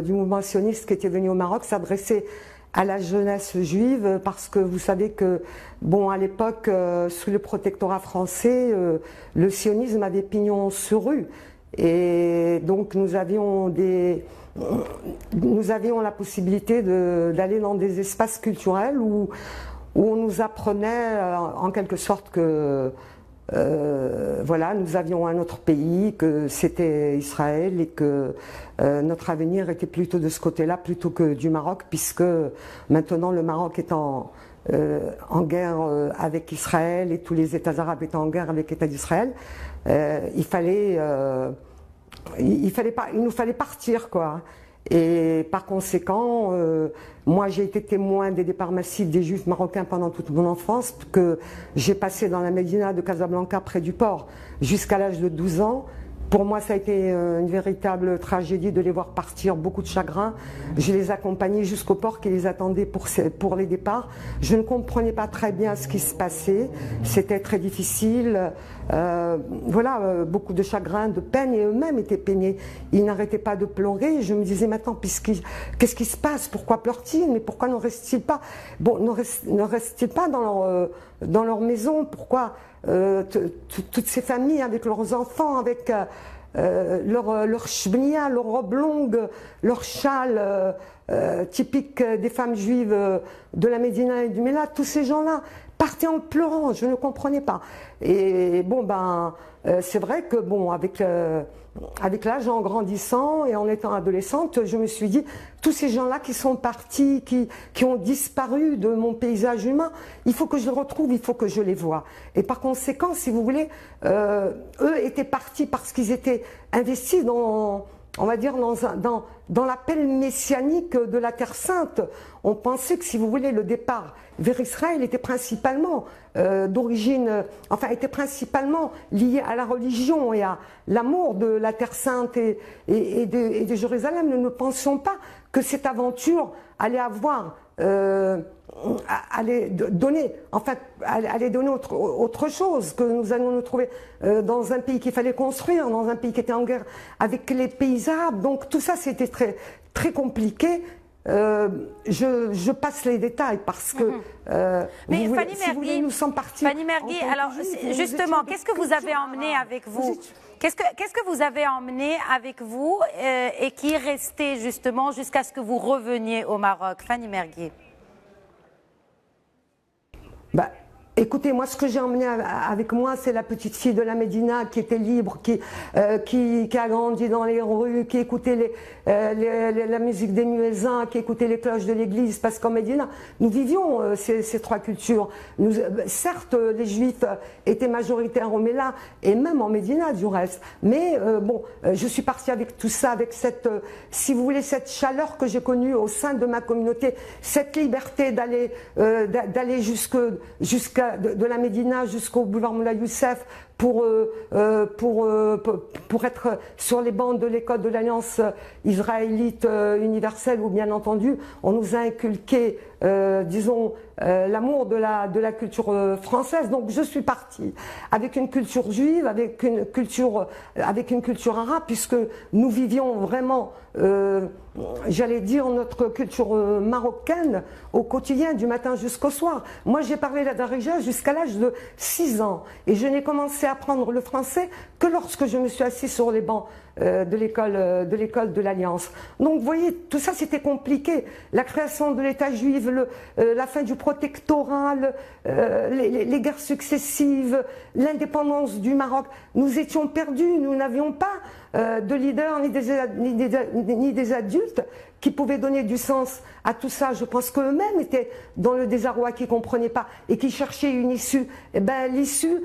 du mouvement sioniste qui étaient venus au Maroc s'adresser à la jeunesse juive, parce que vous savez que, bon, à l'époque, sous le protectorat français, le sionisme avait pignon sur rue. Et donc nous avions des nous avions la possibilité d'aller dans des espaces culturels où on nous apprenait en quelque sorte que voilà, nous avions un autre pays, que c'était Israël et que notre avenir était plutôt de ce côté-là plutôt que du Maroc, puisque maintenant le Maroc est en guerre avec Israël et tous les États arabes étant en guerre avec l'État d'Israël. Il nous fallait partir, quoi. Et par conséquent, moi j'ai été témoin des départs massifs des Juifs marocains pendant toute mon enfance, que j'ai passé dans la Médina de Casablanca près du port jusqu'à l'âge de 12 ans. Pour moi, ça a été une véritable tragédie de les voir partir, beaucoup de chagrin. Je les accompagnais jusqu'au port qui les attendait pour les départs. Je ne comprenais pas très bien ce qui se passait. C'était très difficile. Voilà, beaucoup de chagrin, de peine, et eux-mêmes étaient peinés. Ils n'arrêtaient pas de pleurer. Je me disais, maintenant, qu'est-ce qui se passe? Pourquoi pleurent-ils? Mais pourquoi ne restent-ils pas, bon, ne restent-ils pas dans leur maison? Pourquoi toutes ces familles avec leurs enfants, avec leur chebnia, leur robe longue, leur châle typique des femmes juives de la Médina et du Mélat, tous ces gens-là partaient en pleurant, je ne comprenais pas. Et bon, ben, c'est vrai que bon, avec l'âge, en grandissant et en étant adolescente, je me suis dit, tous ces gens-là qui sont partis, qui ont disparu de mon paysage humain, il faut que je les retrouve, il faut que je les voie. Et par conséquent, si vous voulez, eux étaient partis parce qu'ils étaient investis dans, on va dire, dans l'appel messianique de la Terre Sainte. On pensait que, si vous voulez, le départ vers Israël était principalement d'origine, enfin était principalement lié à la religion et à l'amour de la Terre Sainte et de Jérusalem. Nous ne pensions pas que cette aventure allait avoir, allait donner autre chose, que nous allions nous trouver dans un pays qu'il fallait construire, dans un pays qui était en guerre avec les pays arabes. Donc tout ça, c'était très, très compliqué. Je passe les détails parce que mais Fanny Mergui, nous sommes partis. Fanny Mergui, alors justement, qu'est-ce que vous avez emmené avec vous? Qu'est-ce que vous avez emmené avec vous et qui est resté justement jusqu'à ce que vous reveniez au Maroc? Fanny Mergui. Bah, écoutez, moi, ce que j'ai emmené avec moi, c'est la petite fille de la Médina qui était libre, qui a grandi dans les rues, qui écoutait la musique des muezzins, qui écoutait les cloches de l'église, parce qu'en Médina, nous vivions ces trois cultures. Certes, les Juifs étaient majoritaires au Méla, et même en Médina, du reste. Mais bon, je suis partie avec tout ça, avec cette, si vous voulez, cette chaleur que j'ai connue au sein de ma communauté, cette liberté d'aller jusqu'à de la Médina jusqu'au boulevard Moula Youssef pour être sur les bancs de l'école de l'Alliance israélite universelle, où bien entendu on nous a inculqué, disons, l'amour de la culture française. Donc je suis partie avec une culture juive, avec une culture arabe, puisque nous vivions vraiment, j'allais dire, notre culture marocaine au quotidien, du matin jusqu'au soir. Moi, j'ai parlé la darija jusqu'à l'âge de 6 ans, et je n'ai commencé à apprendre le français que lorsque je me suis assise sur les bancs de l'école de l'Alliance. Donc, vous voyez, tout ça, c'était compliqué. La création de l'État juif, la fin du protectorat, les guerres successives, l'indépendance du Maroc. Nous étions perdus, nous n'avions pas de leaders ni des adultes qui pouvaient donner du sens à tout ça. Je pense qu'eux-mêmes étaient dans le désarroi, qui ne comprenaient pas et qui cherchaient une issue. Et ben, l'issue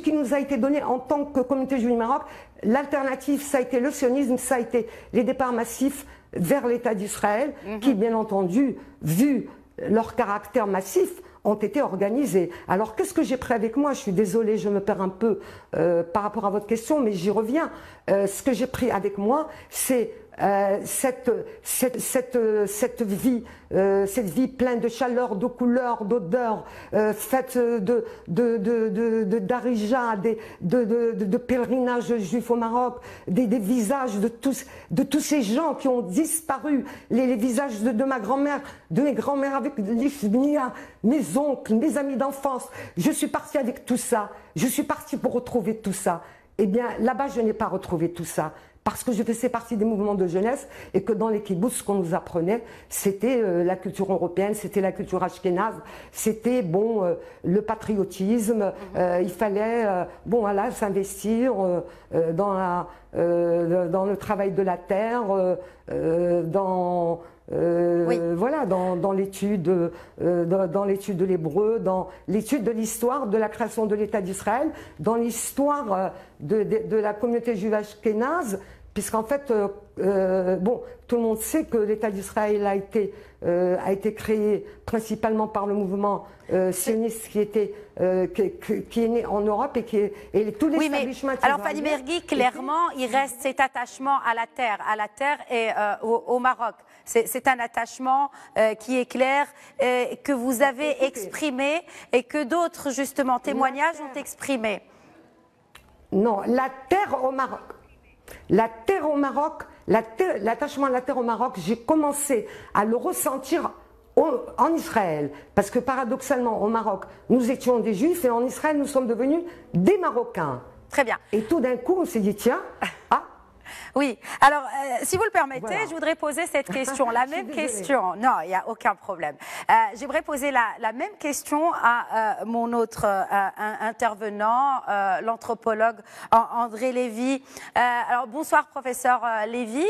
qui nous a été donnée en tant que communauté juive du Maroc, l'alternative, ça a été le sionisme, ça a été les départs massifs vers l'État d'Israël, qui, bien entendu, vu leur caractère massif, ont été organisés. Alors, qu'est-ce que j'ai pris avec moi? Je suis désolée, je me perds un peu par rapport à votre question, mais j'y reviens. Ce que j'ai pris avec moi, c'est cette vie pleine de chaleur, de couleurs, d'odeurs, faite de darija, de pèlerinage juif au Maroc, des visages de tous ces gens qui ont disparu, les visages de ma grand-mère, de mes grands-mères avec l'Ifnia, mes oncles, mes amis d'enfance. Je suis partie avec tout ça. Je suis partie pour retrouver tout ça. Eh bien, là-bas, je n'ai pas retrouvé tout ça. parce que je faisais partie des mouvements de jeunesse et que dans les kibbutz, ce qu'on nous apprenait, c'était la culture européenne, c'était la culture ashkénaze, c'était le patriotisme. Il fallait s'investir dans le travail de la terre, dans l'étude de l'hébreu, dans l'étude de l'histoire de la création de l'État d'Israël, dans l'histoire de la communauté juive ashkénaze, puisqu'en fait, tout le monde sait que l'État d'Israël a été créé principalement par le mouvement sioniste qui est né en Europe et tous les establishments. Alors Fanny Mergui, clairement, il reste cet attachement à la terre et au Maroc. C'est un attachement qui est clair, que vous avez exprimé et que d'autres, justement, témoignages ont exprimé. Non, la terre au Maroc. L'attachement à la terre au Maroc, j'ai commencé à le ressentir en Israël. Parce que paradoxalement, au Maroc, nous étions des Juifs et en Israël, nous sommes devenus des Marocains. Très bien. Et tout d'un coup, on s'est dit, tiens, oui, alors si vous le permettez, je voudrais poser cette question, la même question. Non, il n'y a aucun problème. J'aimerais poser la même question à mon autre intervenant, l'anthropologue André Lévy. Alors bonsoir professeur Lévy.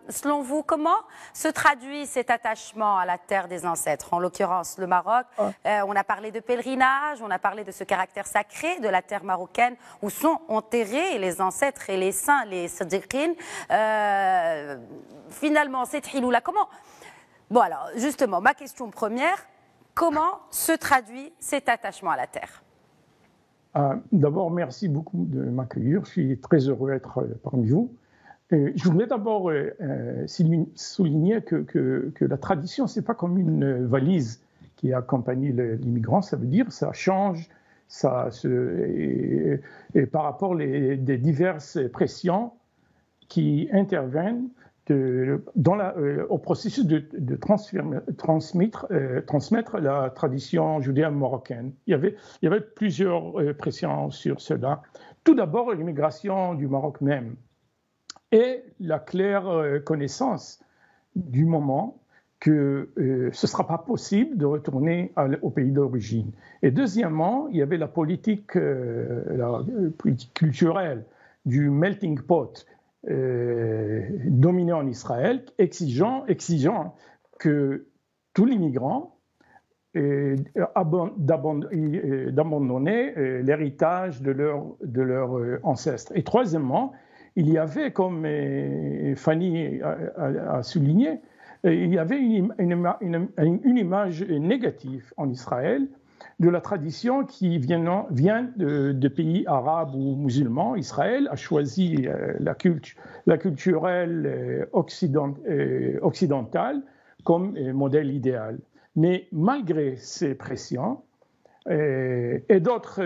Selon vous, comment se traduit cet attachement à la terre des ancêtres, en l'occurrence le Maroc? On a parlé de pèlerinage, on a parlé de ce caractère sacré de la terre marocaine où sont enterrés les ancêtres et les saints, les sadiqines. Finalement, cette hiloula, comment... Bon alors, justement, ma question première, comment se traduit cet attachement à la terre? D'abord, merci beaucoup de m'accueillir. Je suis très heureux d'être parmi vous. Je voulais d'abord souligner que la tradition, ce n'est pas comme une valise qui accompagne l'immigrant. Ça veut dire ça change et par rapport des diverses pressions qui interviennent au processus de transmettre la tradition judéo-marocaine. Il y avait plusieurs pressions sur cela. Tout d'abord, l'immigration du Maroc même et la claire connaissance du moment que ce ne sera pas possible de retourner au pays d'origine. Et deuxièmement, il y avait la politique culturelle du melting pot, dominé en Israël, exigeant que tous les migrants d'abandonner l'héritage de leurs ancêtres. Et troisièmement, il y avait, comme Fanny a souligné, il y avait une image négative en Israël de la tradition qui vient de pays arabes ou musulmans. Israël a choisi la culturelle occidentale comme modèle idéal. Mais malgré ces pressions et d'autres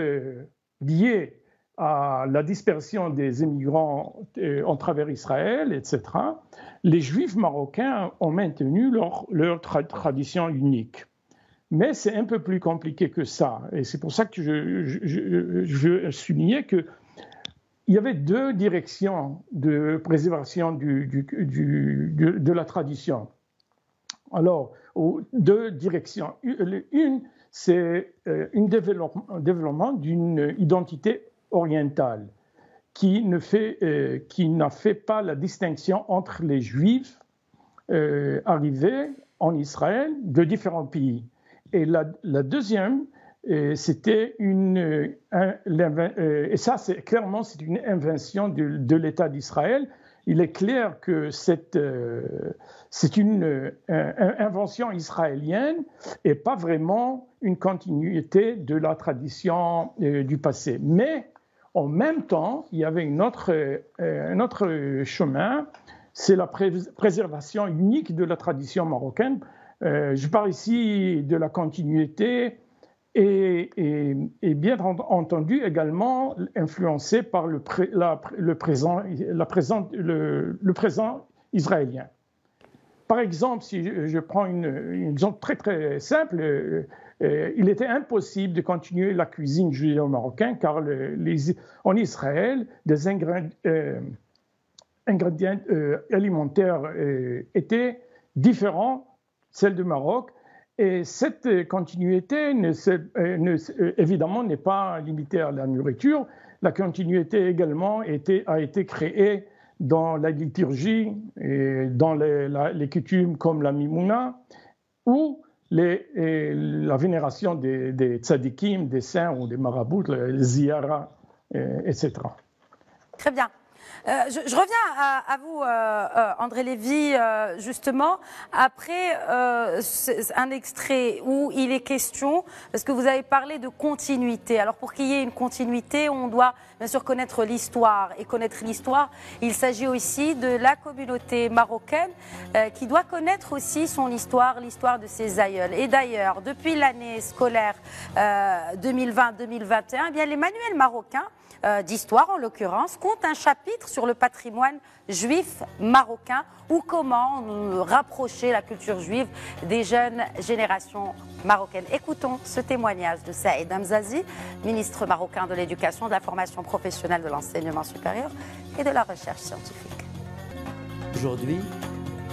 liées à la dispersion des immigrants en travers Israël, etc., les Juifs marocains ont maintenu leur tradition unique. Mais c'est un peu plus compliqué que ça. Et c'est pour ça que je veux souligner qu'il y avait deux directions de préservation de la tradition. Alors, deux directions. Une, c'est un développement d'une identité orientale qui n'a fait pas la distinction entre les Juifs arrivés en Israël de différents pays. Et la deuxième, c'était et ça c'est une invention de l'État d'Israël. Il est clair que c'est une invention israélienne et pas vraiment une continuité de la tradition du passé. Mais en même temps, il y avait un autre chemin, c'est la préservation unique de la tradition marocaine. Je parle ici de la continuité et bien entendu également influencé par le présent israélien. Par exemple, si je prends un exemple très très simple, il était impossible de continuer la cuisine judéo-marocaine car en Israël, des ingrédients ingrédients alimentaires étaient différents, celles du Maroc. Et cette continuité, évidemment, n'est pas limitée à la nourriture. La continuité également a été créée dans la liturgie, et dans les coutumes comme la Mimouna, ou la vénération des tzadikim, des saints ou des marabouts, les ziyara, etc. Très bien. Je reviens à vous, André Lévy, justement, après un extrait où il est question, parce que vous avez parlé de continuité. Alors pour qu'il y ait une continuité, on doit bien sûr connaître l'histoire. Et connaître l'histoire, il s'agit aussi de la communauté marocaine qui doit connaître aussi son histoire, l'histoire de ses aïeuls. Et d'ailleurs, depuis l'année scolaire 2020-2021, eh bien, les manuels marocains d'histoire en l'occurrence, compte un chapitre sur le patrimoine juif marocain ou comment rapprocher la culture juive des jeunes générations marocaines. Écoutons ce témoignage de Saïd Hamzazi, ministre marocain de l'Éducation, de la formation professionnelle, de l'enseignement supérieur et de la recherche scientifique. Aujourd'hui,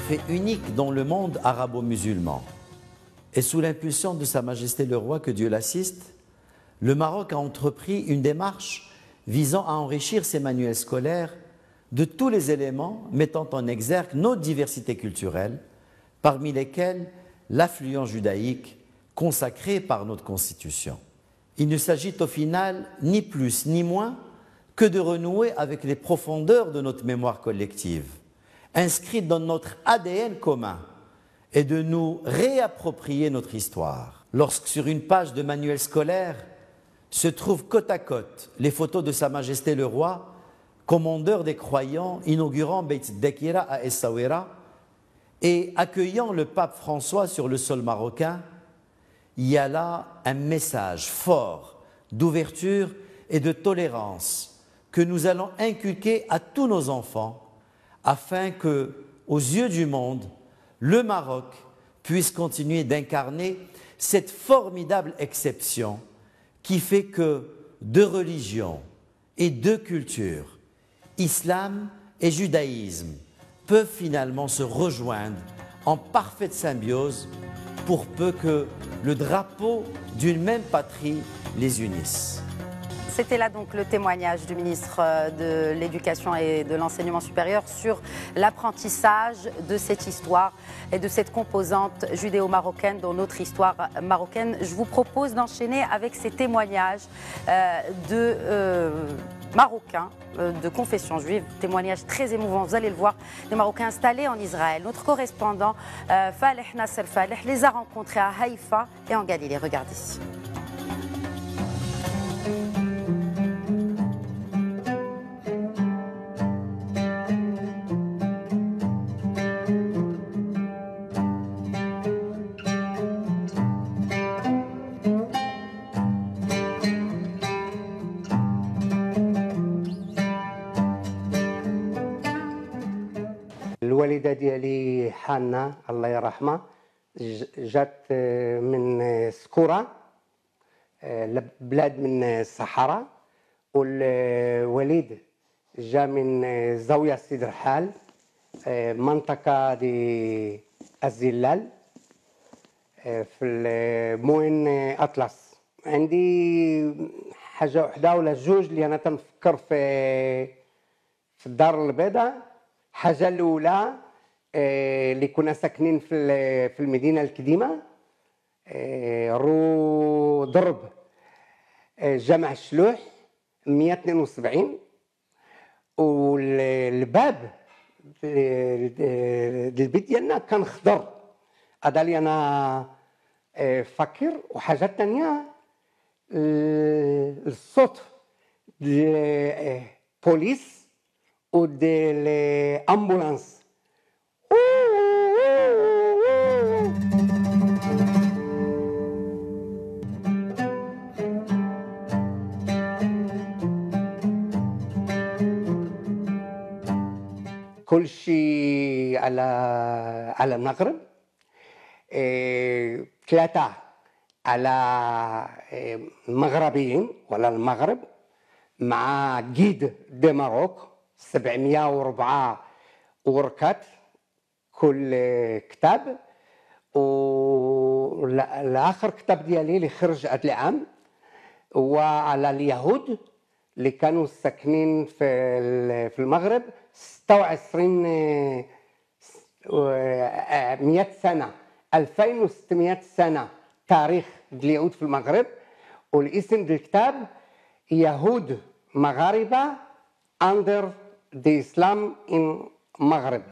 fait unique dans le monde arabo-musulman et sous l'impulsion de Sa Majesté le Roi, que Dieu l'assiste, le Maroc a entrepris une démarche visant à enrichir ses manuels scolaires de tous les éléments mettant en exergue nos diversités culturelles, parmi lesquelles l'affluence judaïque consacrée par notre Constitution. Il ne s'agit au final ni plus ni moins que de renouer avec les profondeurs de notre mémoire collective, inscrite dans notre ADN commun, et de nous réapproprier notre histoire. Lorsque sur une page de manuel scolaire se trouvent côte à côte les photos de Sa Majesté le Roi, commandeur des croyants, inaugurant Beit Dekira à Essaouira et accueillant le pape François sur le sol marocain, il y a là un message fort d'ouverture et de tolérance que nous allons inculquer à tous nos enfants afin que, aux yeux du monde, le Maroc puisse continuer d'incarner cette formidable exception qui fait que deux religions et deux cultures, islam et judaïsme, peuvent finalement se rejoindre en parfaite symbiose pour peu que le drapeau d'une même patrie les unisse. C'était là donc le témoignage du ministre de l'Éducation et de l'Enseignement supérieur sur l'apprentissage de cette histoire et de cette composante judéo-marocaine dans notre histoire marocaine. Je vous propose d'enchaîner avec ces témoignages de Marocains de confession juive, témoignages très émouvants, vous allez le voir, des Marocains installés en Israël. Notre correspondant Faleh Nasser Faleh les a rencontrés à Haïfa et en Galilée. Regardez ici. الوالدة ديالي حانة الله يرحمها جات من سكورة بلاد من الصحراء والوليد جا من زاوية سيد رحال منطقة دي الزلال في الموين أطلس. عندي حاجة وحدة ولا جوج اللي أنا تنفكر في الدار البيضاء. الحاجة الأولى اللي كنا ساكنين في المدينة القديمة رو ضرب جامع الشلوح 172 والباب البيت ديالنا كان خضر. هذا اللي أنا فاكر. وحاجة ثانية الصوت بوليس ودي الامبولانس. كل شيء على المغرب. ثلاثة على مغربيين ولا المغرب مع جيد دي ماروك 704 وركات كل كتاب. والآخر كتاب ديالي اللي خرج هذا العام وعلى اليهود اللي كانوا ساكنين في المغرب 26 100 سنة 2600 سنة تاريخ اليهود في المغرب. والاسم ديال الكتاب يهود مغاربة under the Islam in المغرب.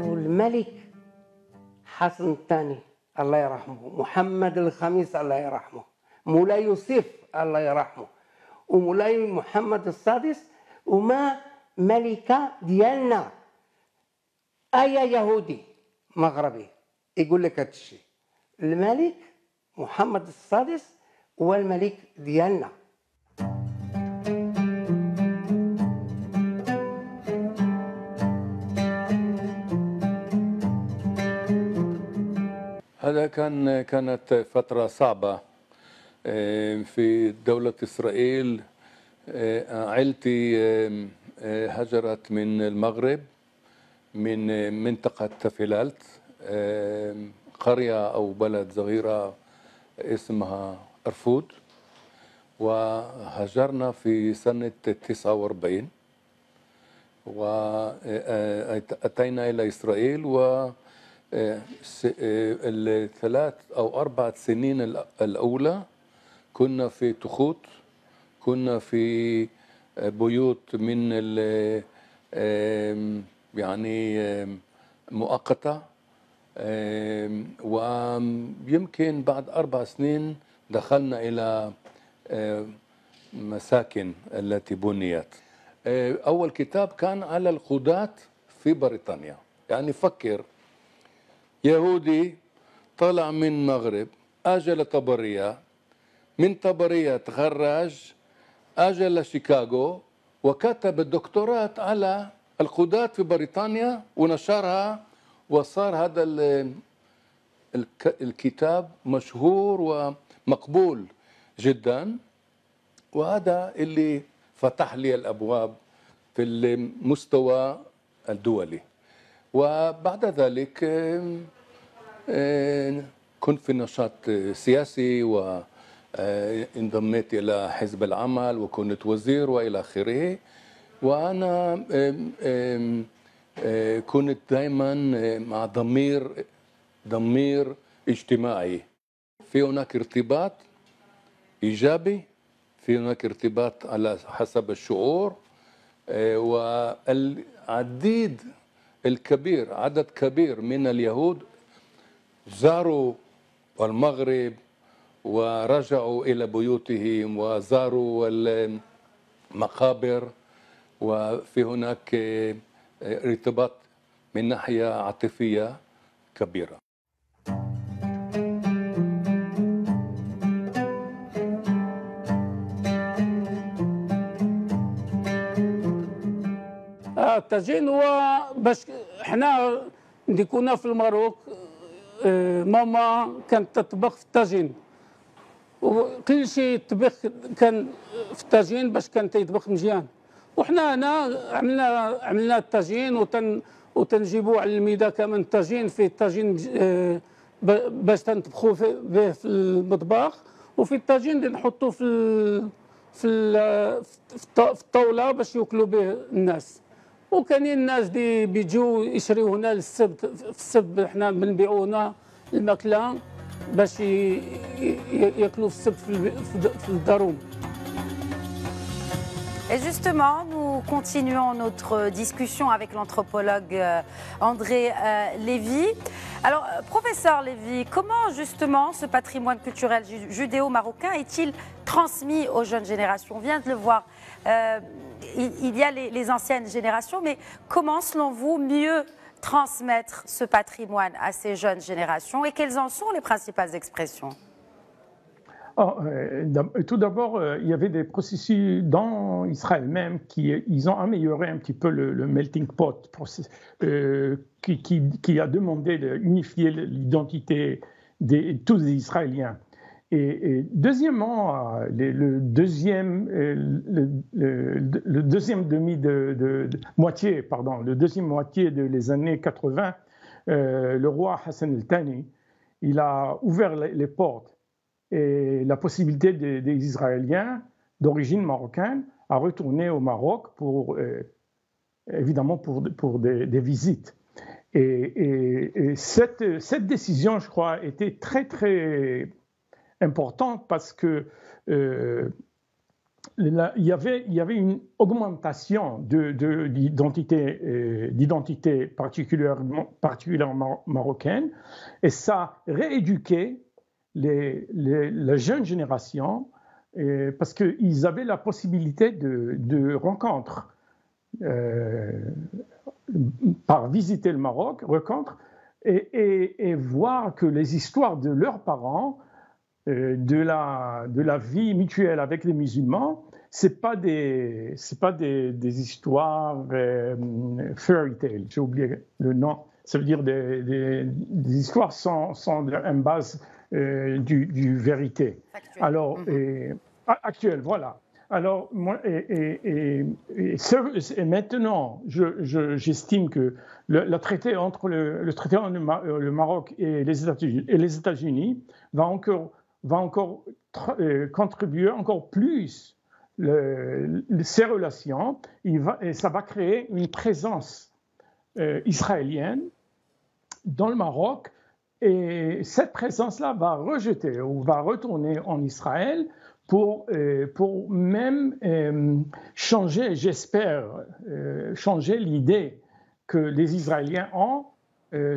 والملك حسن الثاني الله يرحمه، محمد الخامس الله يرحمه، مولاي يوسف الله يرحمه، ومولاي محمد السادس، وما ملكة ديالنا أي يهودي مغربي يقول لك هذا الشيء. الملك محمد السادس هو الملك ديالنا. هذا كانت فترة صعبة في دولة إسرائيل. عائلتي هجرت من المغرب من منطقة تفيلالت، قرية أو بلد صغيرة اسمها أرفود، وهجرنا في سنة 49 وأتينا إلى إسرائيل. الثلاث أو 4 سنين الأولى كنا في تخوت، كنا في بيوت من يعني مؤقتة، ويمكن بعد 4 سنين دخلنا إلى مساكن التي بنيت. أول كتاب كان على القضاة في بريطانيا. يعني فكر يهودي طلع من مغرب أجى لطبرية، من طبرية تخرج أجى لشيكاغو وكتب الدكتوراه على القضاة في بريطانيا ونشرها، وصار هذا الكتاب مشهور ومقبول جدا. وهذا اللي فتح لي الأبواب في المستوى الدولي. وبعد ذلك كنت في نشاط سياسي وانضميت إلى حزب العمل وكنت وزير وإلى آخره. وأنا كنت دائما مع ضمير اجتماعي. في هناك ارتباط إيجابي، في هناك ارتباط على حسب الشعور، والعديد الكبير، عدد كبير من اليهود زاروا المغرب ورجعوا إلى بيوتهم وزاروا المقابر، وفي هناك ارتباط من ناحية عاطفية كبيرة. الطاجين هو باش حنا اللي كنا في المغرب ماما كانت تطبخ في الطاجين، وكل شيء يطبخ كان في الطاجين باش كان تيطبخ مزيان. وحنا هنا عملنا الطاجين وتنجيبوا على الميده كمان الطاجين. في الطاجين باش تنطبخوا به في المطبخ، وفي الطاجين اللي نحطوه في الطاوله باش ياكلوا به الناس. وكاينين الناس اللي بيجوا يشريو هنا للسبت، في السبت حنا بنبيعوا هنا الماكله باش ياكلوا في السبت في الداروم. Et justement, nous continuons notre discussion avec l'anthropologue André Lévy. Alors, professeur Lévy, comment justement ce patrimoine culturel judéo-marocain est-il transmis aux jeunes générations? On vient de le voir, il y a les anciennes générations, mais comment, selon vous, mieux transmettre ce patrimoine à ces jeunes générations et quelles en sont les principales expressions? Tout d'abord, il y avait des processus dans Israël même ils ont amélioré un petit peu le melting pot, qui a demandé d'unifier l'identité de tous les Israéliens. Et deuxièmement, le deuxième moitié des années 80, le roi Hassan el-Thani, il a ouvert les portes et la possibilité des Israéliens d'origine marocaine à retourner au Maroc évidemment pour des visites. Et cette décision, je crois, était très, très importante parce que il y avait une augmentation d'identité particulièrement marocaine, et ça rééduquait la jeune génération parce qu'ils avaient la possibilité de rencontres par visiter le Maroc, et voir que les histoires de leurs parents, de la vie mutuelle avec les musulmans, c'est pas des histoires fairy tale, j'ai oublié le nom, ça veut dire des histoires sans une base du vérité. Actuel. Alors, actuel, voilà. Alors, moi, et maintenant, j'estime que le traité entre le Maroc et les États-Unis va encore contribuer encore plus ces relations, et ça va créer une présence israélienne dans le Maroc, et cette présence-là va rejeter ou va retourner en Israël pour même changer, j'espère, changer l'idée que les Israéliens ont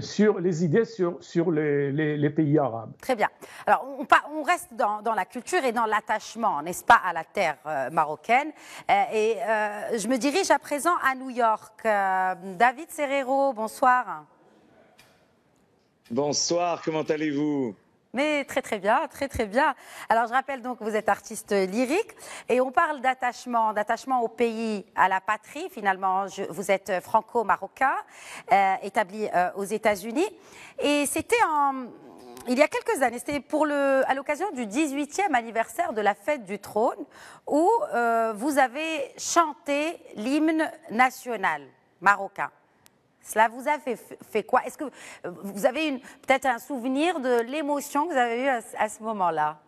sur les idées sur les pays arabes. Très bien. Alors, on reste dans la culture et dans l'attachement, n'est-ce pas, à la terre marocaine. Et je me dirige à présent à New York. David Serrero, bonsoir. Bonsoir, comment allez-vous? Mais très très bien, très très bien. Alors je rappelle donc que vous êtes artiste lyrique et on parle d'attachement au pays, à la patrie finalement. Vous êtes franco-marocain, établi aux États-Unis, et c'était il y a quelques années, c'était à l'occasion du 18e anniversaire de la fête du trône, où vous avez chanté l'hymne national marocain. Cela vous a fait quoi? Est-ce que vous avez peut-être un souvenir de l'émotion que vous avez eue à ce moment-là?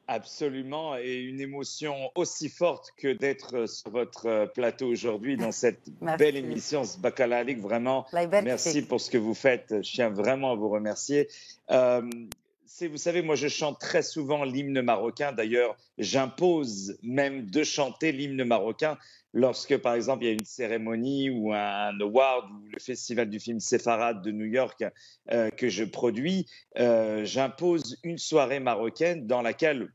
Absolument, et une émotion aussi forte que d'être sur votre plateau aujourd'hui dans cette belle émission Sbakalalik. Vraiment, merci pour ce que vous faites. Je tiens vraiment à vous remercier. Vous savez, moi je chante très souvent l'hymne marocain. D'ailleurs, j'impose même de chanter l'hymne marocain lorsque, par exemple, il y a une cérémonie ou un award ou le festival du film Séfarade de New York que je produis. J'impose une soirée marocaine dans laquelle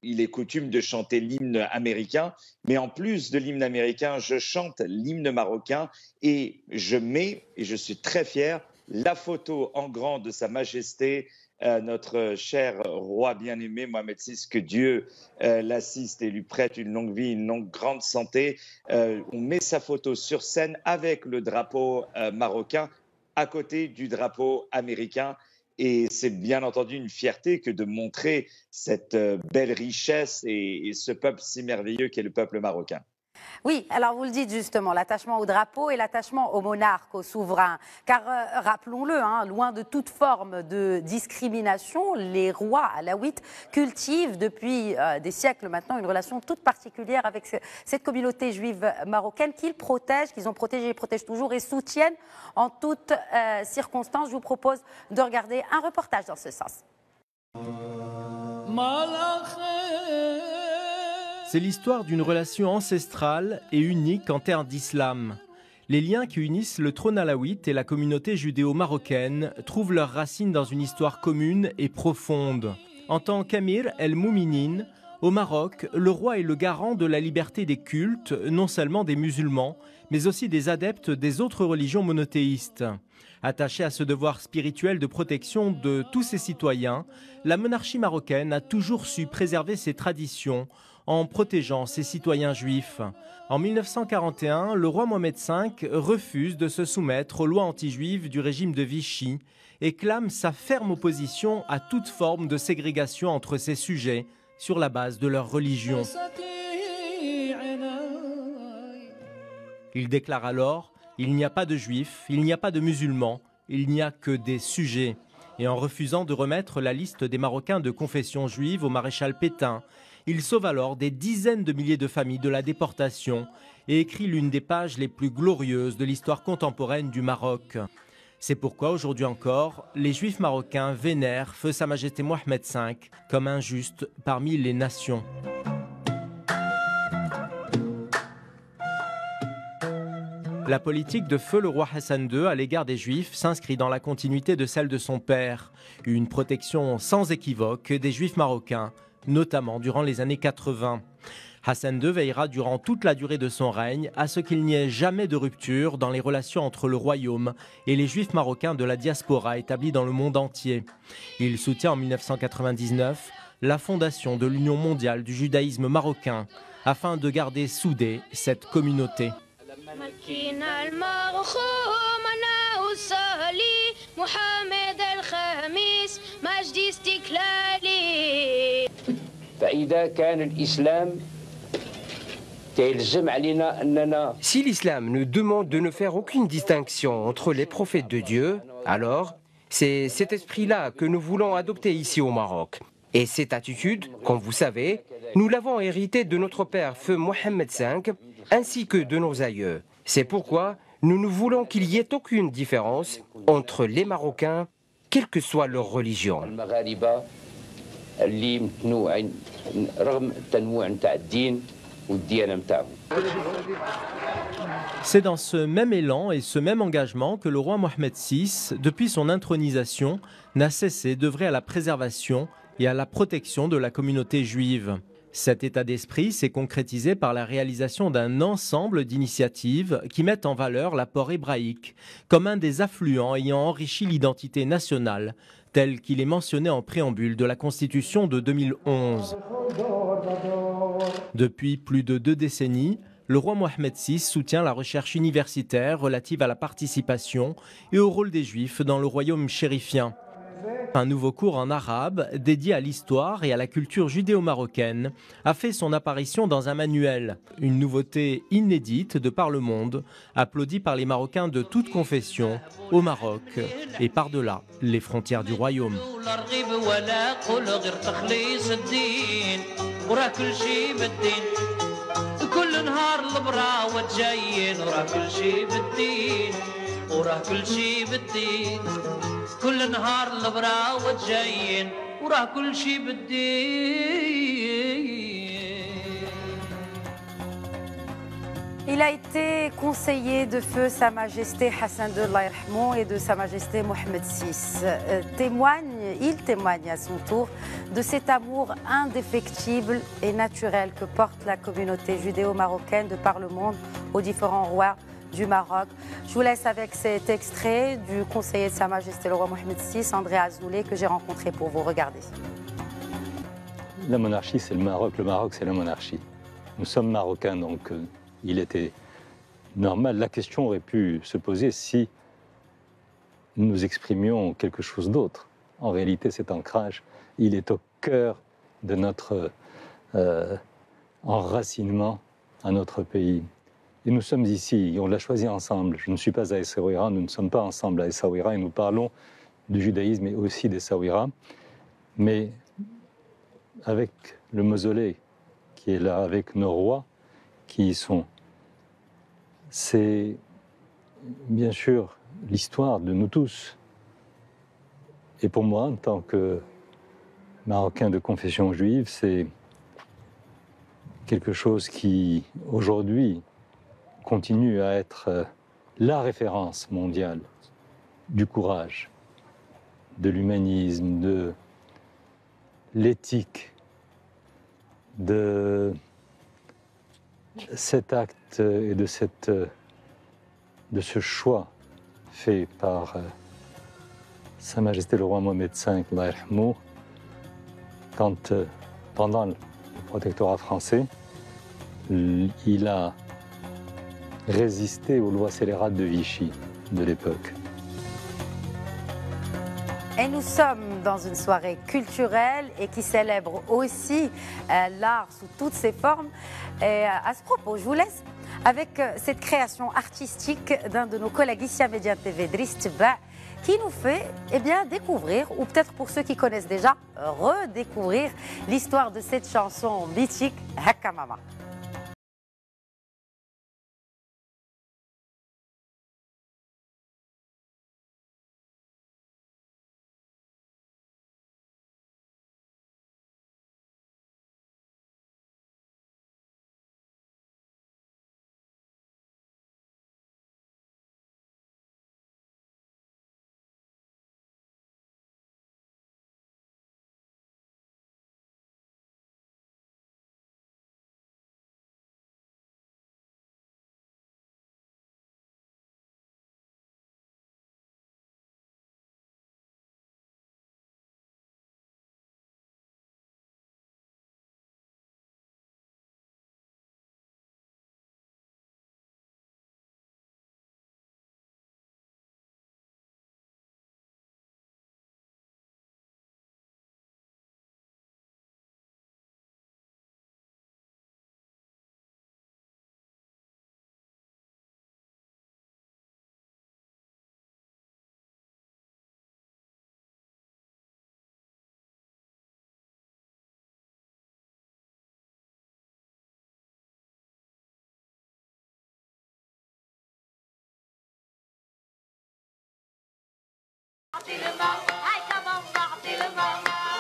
il est coutume de chanter l'hymne américain. Mais en plus de l'hymne américain, je chante l'hymne marocain et je mets, et je suis très fier, la photo en grand de Sa Majesté, notre cher roi bien-aimé Mohamed VI, que Dieu l'assiste et lui prête une longue vie, une longue grande santé. On met sa photo sur scène avec le drapeau marocain à côté du drapeau américain. Et c'est bien entendu une fierté que de montrer cette belle richesse et ce peuple si merveilleux qu'est le peuple marocain. Oui, alors vous le dites justement, l'attachement au drapeau et l'attachement au monarque, au souverain. Car rappelons-le, loin de toute forme de discrimination, les rois alaouites cultivent depuis des siècles maintenant une relation toute particulière avec cette communauté juive marocaine qu'ils protègent, qu'ils ont protégée et protègent toujours et soutiennent en toutes circonstances. Je vous propose de regarder un reportage dans ce sens. C'est l'histoire d'une relation ancestrale et unique en terre d'islam. Les liens qui unissent le trône alaouite et la communauté judéo-marocaine trouvent leurs racines dans une histoire commune et profonde. En tant qu'Amir el-Mouminin, au Maroc, le roi est le garant de la liberté des cultes, non seulement des musulmans, mais aussi des adeptes des autres religions monothéistes. Attachée à ce devoir spirituel de protection de tous ses citoyens, la monarchie marocaine a toujours su préserver ses traditions, en protégeant ses citoyens juifs. En 1941, le roi Mohamed V refuse de se soumettre aux lois anti-juives du régime de Vichy et clame sa ferme opposition à toute forme de ségrégation entre ses sujets sur la base de leur religion. Il déclare alors « Il n'y a pas de juifs, il n'y a pas de musulmans, il n'y a que des sujets ». Et en refusant de remettre la liste des Marocains de confession juive au maréchal Pétain, il sauve alors des dizaines de milliers de familles de la déportation et écrit l'une des pages les plus glorieuses de l'histoire contemporaine du Maroc. C'est pourquoi aujourd'hui encore, les Juifs marocains vénèrent Feu Sa Majesté Mohamed V comme un juste parmi les nations. La politique de feu le roi Hassan II à l'égard des Juifs s'inscrit dans la continuité de celle de son père, une protection sans équivoque des Juifs marocains, notamment durant les années 80. Hassan II veillera durant toute la durée de son règne à ce qu'il n'y ait jamais de rupture dans les relations entre le royaume et les Juifs marocains de la diaspora établis dans le monde entier. Il soutient en 1999 la fondation de l'Union mondiale du judaïsme marocain afin de garder soudée cette communauté. Si l'islam nous demande de ne faire aucune distinction entre les prophètes de Dieu, alors c'est cet esprit-là que nous voulons adopter ici au Maroc. Et cette attitude, comme vous savez, nous l'avons héritée de notre père Feu Mohamed V ainsi que de nos aïeux. C'est pourquoi nous ne voulons qu'il y ait aucune différence entre les Marocains, quelle que soit leur religion. C'est dans ce même élan et ce même engagement que le roi Mohamed VI, depuis son intronisation, n'a cessé d'œuvrer à la préservation et à la protection de la communauté juive. Cet état d'esprit s'est concrétisé par la réalisation d'un ensemble d'initiatives qui mettent en valeur l'apport hébraïque comme un des affluents ayant enrichi l'identité nationale, tel qu'il est mentionné en préambule de la Constitution de 2011. Depuis plus de 2 décennies, le roi Mohamed VI soutient la recherche universitaire relative à la participation et au rôle des Juifs dans le royaume chérifien. Un nouveau cours en arabe dédié à l'histoire et à la culture judéo-marocaine a fait son apparition dans un manuel, une nouveauté inédite de par le monde, applaudie par les Marocains de toute confession au Maroc et par-delà les frontières du royaume. كل نهار البراوة جايين وراه كل شي بالدين. Il a été conseiller de feu Sa Majesté Hassan II Allah yarhamou et de Sa Majesté Mohamed VI. Il témoigne à son tour de cet amour indéfectible et naturel que porte la communauté judéo-marocaine de par le monde aux différents rois du Maroc. Je vous laisse avec cet extrait du conseiller de Sa Majesté le roi Mohamed VI, André Azoulay, que j'ai rencontré pour vous. Regardez. La monarchie, c'est le Maroc c'est la monarchie. Nous sommes marocains, donc il était normal. La question aurait pu se poser si nous exprimions quelque chose d'autre. En réalité, cet ancrage, il est au cœur de notre enracinement à notre pays. Et nous sommes ici, on l'a choisi ensemble. Je ne suis pas à Essaouira, nous ne sommes pas ensemble à Essaouira et nous parlons du judaïsme et aussi d'Essaouira. Mais avec le mausolée qui est là, avec nos rois qui y sont, c'est bien sûr l'histoire de nous tous. Et pour moi, en tant que Marocain de confession juive, c'est quelque chose qui, aujourd'hui, continue à être la référence mondiale du courage, de l'humanisme, de l'éthique, de cet acte et de ce choix fait par Sa Majesté le roi Mohamed V, Allah yarhamou, quand pendant le protectorat français, il a résisté aux lois scélérates de Vichy de l'époque. Et nous sommes dans une soirée culturelle et qui célèbre aussi l'art sous toutes ses formes. Et à ce propos, je vous laisse avec cette création artistique d'un de nos collègues ici à Média TV, Driss Tebba, qui nous fait découvrir, ou peut-être pour ceux qui connaissent déjà, redécouvrir l'histoire de cette chanson mythique, Hakka Mama.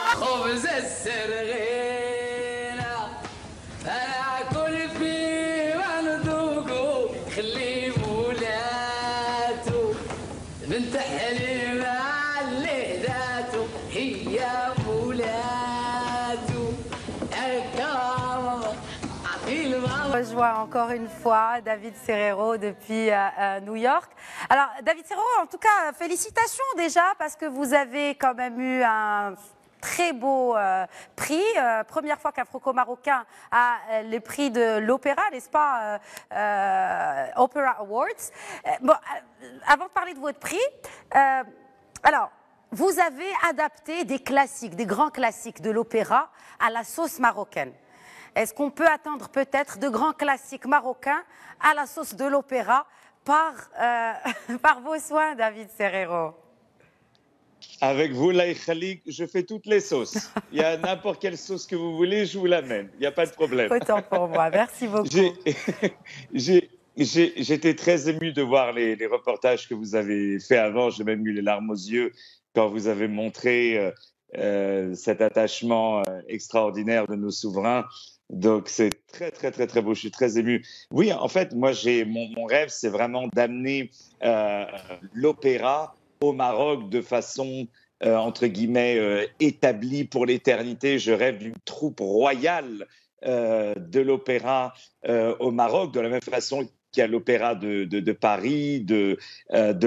خبز السرغيلة أنا أكل فيه وندوقه خلي مولاته بنت حليمة اللي ذاته هي مولاته On rejoint encore une fois David Serero depuis New York. Alors David Serero, en tout cas, félicitations déjà parce que vous avez quand même eu un très beau prix. Première fois qu'un franco-marocain a les prix de l'opéra, n'est-ce pas, Opera Awards. Bon, avant de parler de votre prix, alors, vous avez adapté des classiques, des grands classiques de l'opéra à la sauce marocaine. Est-ce qu'on peut attendre peut-être de grands classiques marocains à la sauce de l'opéra par vos soins, David Serero? Avec vous, Laï Khalik, je fais toutes les sauces. Il y a n'importe quelle sauce que vous voulez, je vous l'amène. Il n'y a pas de problème. Autant pour moi. Merci beaucoup. J'étais très ému de voir les reportages que vous avez fait avant. J'ai même eu les larmes aux yeux quand vous avez montré cet attachement extraordinaire de nos souverains. Donc, c'est très, très, très, très beau. Je suis très ému. Oui, en fait, moi, mon rêve, c'est vraiment d'amener l'opéra au Maroc de façon, entre guillemets, établie pour l'éternité. Je rêve d'une troupe royale de l'opéra au Maroc, de la même façon qu'il y a l'opéra de Paris, de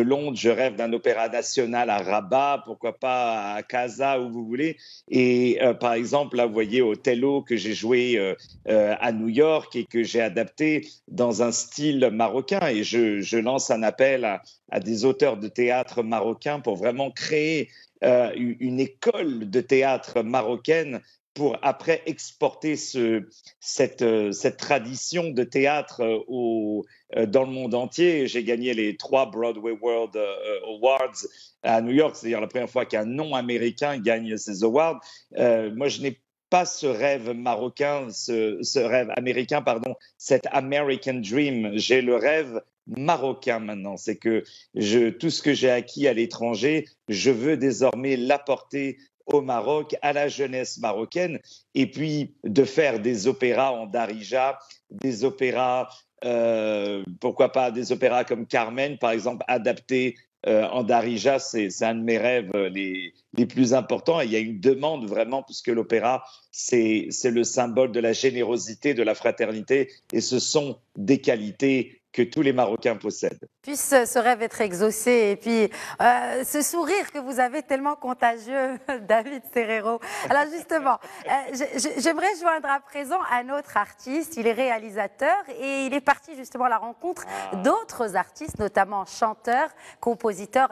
Londres. Je rêve d'un opéra national à Rabat, pourquoi pas à Casa, où vous voulez. Et par exemple, là, vous voyez Othello que j'ai joué à New York et que j'ai adapté dans un style marocain. Et je lance un appel à des auteurs de théâtre marocains pour vraiment créer une école de théâtre marocaine pour après exporter cette tradition de théâtre dans le monde entier. J'ai gagné les 3 Broadway World Awards à New York, c'est-à-dire la première fois qu'un non-américain gagne ces awards. Moi, je n'ai pas ce rêve marocain, ce rêve américain, pardon, cet American Dream. J'ai le rêve marocain maintenant. C'est que tout ce que j'ai acquis à l'étranger, je veux désormais l'apporter au Maroc, à la jeunesse marocaine, et puis de faire des opéras en darija, des opéras, pourquoi pas des opéras comme Carmen, par exemple, adaptés en darija, c'est un de mes rêves les plus importants. Et il y a une demande vraiment, puisque l'opéra, c'est le symbole de la générosité, de la fraternité, et ce sont des qualités que tous les Marocains possèdent. puisse ce rêve être exaucé et puis ce sourire que vous avez tellement contagieux, David Serrero. Alors justement, j'aimerais joindre à présent un autre artiste. Il est réalisateur et il est parti justement à la rencontre d'autres artistes, notamment chanteurs, compositeurs,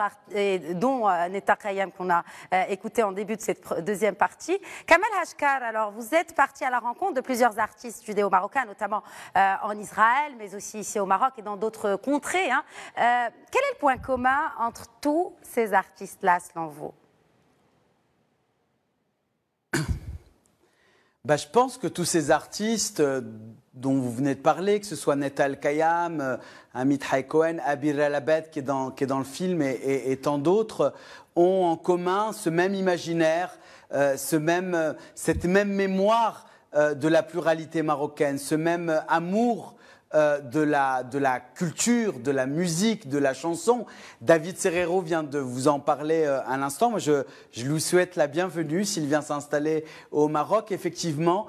dont Netta Kayam qu'on a écouté en début de cette deuxième partie. Kamel Hachkar, alors vous êtes parti à la rencontre de plusieurs artistes judéo-marocains, notamment en Israël, mais aussi ici au Maroc et dans d'autres contrées. Hein. Quel est le point commun entre tous ces artistes-là, selon vous? Je pense que tous ces artistes dont vous venez de parler, que ce soit Netta Al-Kayam, Amit Hay Cohen, Abir El-Abed qui est dans le film et tant d'autres, ont en commun ce même imaginaire, cette même mémoire de la pluralité marocaine, ce même amour de la culture, de la musique, de la chanson. David Serrero vient de vous en parler à l'instant. Moi, je lui souhaite la bienvenue s'il vient s'installer au Maroc. Effectivement,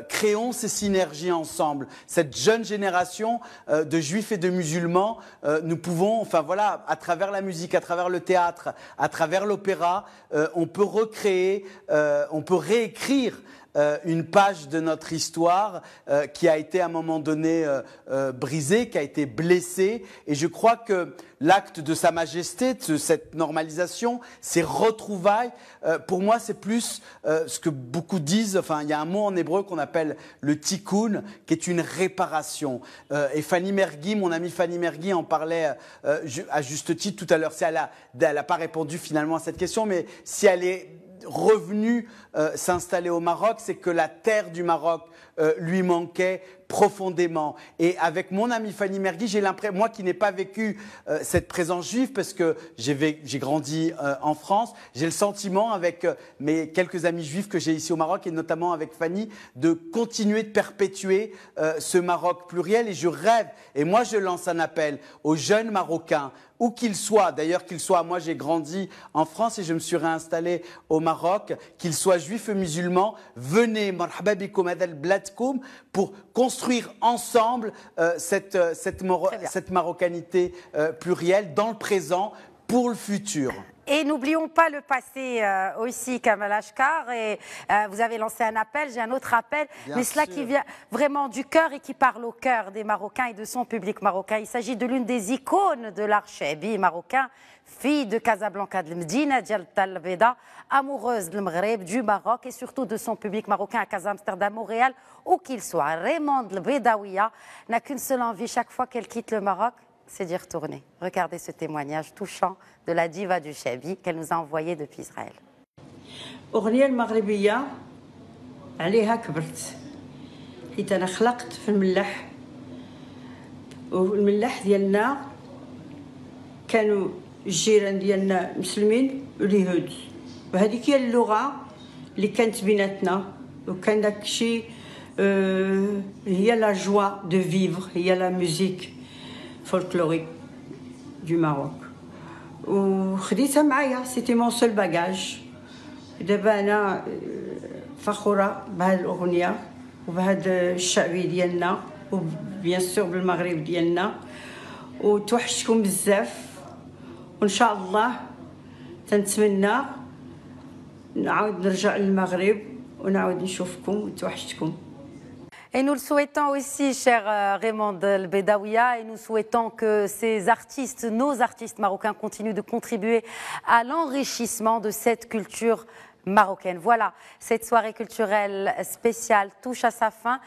créons ces synergies ensemble. Cette jeune génération de juifs et de musulmans, nous pouvons, enfin voilà, à travers la musique, à travers le théâtre, à travers l'opéra, on peut recréer, on peut réécrire une page de notre histoire qui a été à un moment donné brisée, qui a été blessée. Et je crois que l'acte de Sa Majesté, de cette normalisation, ces retrouvailles, pour moi c'est plus ce que beaucoup disent, enfin il y a un mot en hébreu qu'on appelle le tikkun, qui est une réparation. Et Fanny Mergui, mon amie Fanny Mergui en parlait à juste titre tout à l'heure. Elle n'a pas répondu finalement à cette question, mais si elle est revenu s'installer au Maroc, c'est que la terre du Maroc lui manquait profondément. Et avec mon amie Fanny Mergui, j'ai l'impression, moi qui n'ai pas vécu cette présence juive, parce que j'ai grandi en France, j'ai le sentiment avec mes quelques amis juifs que j'ai ici au Maroc, et notamment avec Fanny, de continuer de perpétuer ce Maroc pluriel. Et je rêve, et moi je lance un appel aux jeunes Marocains, où qu'ils soient, d'ailleurs qu'ils soient, moi j'ai grandi en France et je me suis réinstallé au Maroc, qu'ils soient juifs ou musulmans, venez, marhaba bikoum hadal bladkoum, pour construire ensemble cette marocanité plurielle dans le présent pour le futur. Et n'oublions pas le passé aussi, Kamel Hachkar. Et vous avez lancé un appel, j'ai un autre appel, mais cela qui vient vraiment du cœur et qui parle au cœur des Marocains et de son public marocain. Il s'agit de l'une des icônes de l'art chaibi marocain, fille de Casablanca de Medina, Dial Tal Beda, amoureuse de Maghreb, du Maroc et surtout de son public marocain à Casa, Amsterdam, Montréal, où qu'il soit. Raymond Bedaouia n'a qu'une seule envie chaque fois qu'elle quitte le Maroc, c'est d'y retourner. Regardez ce témoignage touchant de la diva du Chaibi qu'elle nous a envoyé depuis Israël. أغنية المغربية عليها كبرت حيت أنا خلقت في الملاح والملاح ديالنا كانوا الجيران ديالنا مسلمين واليهود وهذيك هي اللغة اللي كانت بيناتنا وكان داكشي هي لا جوا دو فيفر هي لا ميوزيك folklorique du Maroc. وخديتها معايا سيتي مون سول باجاج. دابا انا فخوره بهذه الاغنيه وبهذا الشعبي ديالنا وبيان سور بالمغرب ديالنا وتوحشتكم بزاف وان شاء الله تنتمنى نعاود نرجع للمغرب ونعاود نشوفكم وتوحشتكم. Et nous le souhaitons aussi, cher Raymond El Bedaouia, et nous souhaitons que ces artistes, nos artistes marocains, continuent de contribuer à l'enrichissement de cette culture marocaine. Voilà, cette soirée culturelle spéciale touche à sa fin.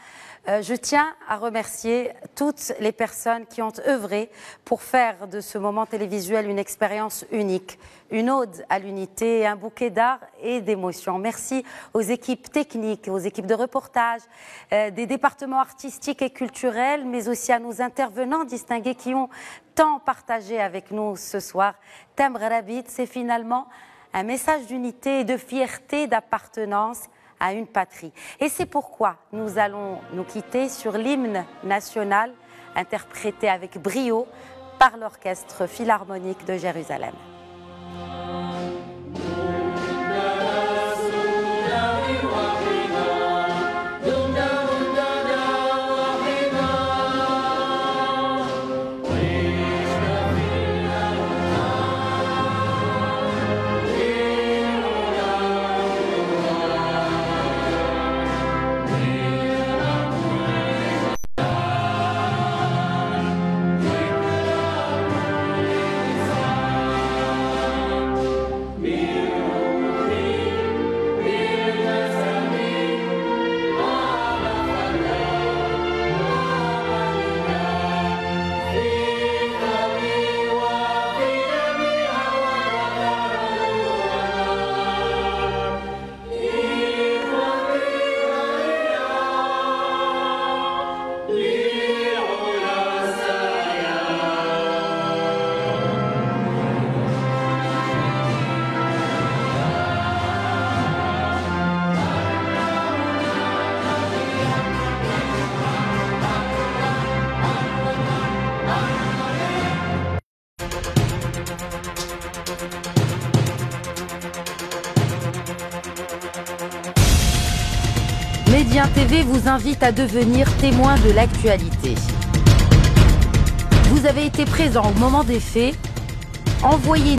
Je tiens à remercier toutes les personnes qui ont œuvré pour faire de ce moment télévisuel une expérience unique, une ode à l'unité, un bouquet d'art et d'émotions. Merci aux équipes techniques, aux équipes de reportage, des départements artistiques et culturels, mais aussi à nos intervenants distingués qui ont tant partagé avec nous ce soir. Thème Rabit, c'est finalement un message d'unité et de fierté d'appartenance à une patrie. Et c'est pourquoi nous allons nous quitter sur l'hymne national interprété avec brio par l'Orchestre Philharmonique de Jérusalem. Quotidien TV vous invite à devenir témoin de l'actualité. Vous avez été présent au moment des faits. Envoyez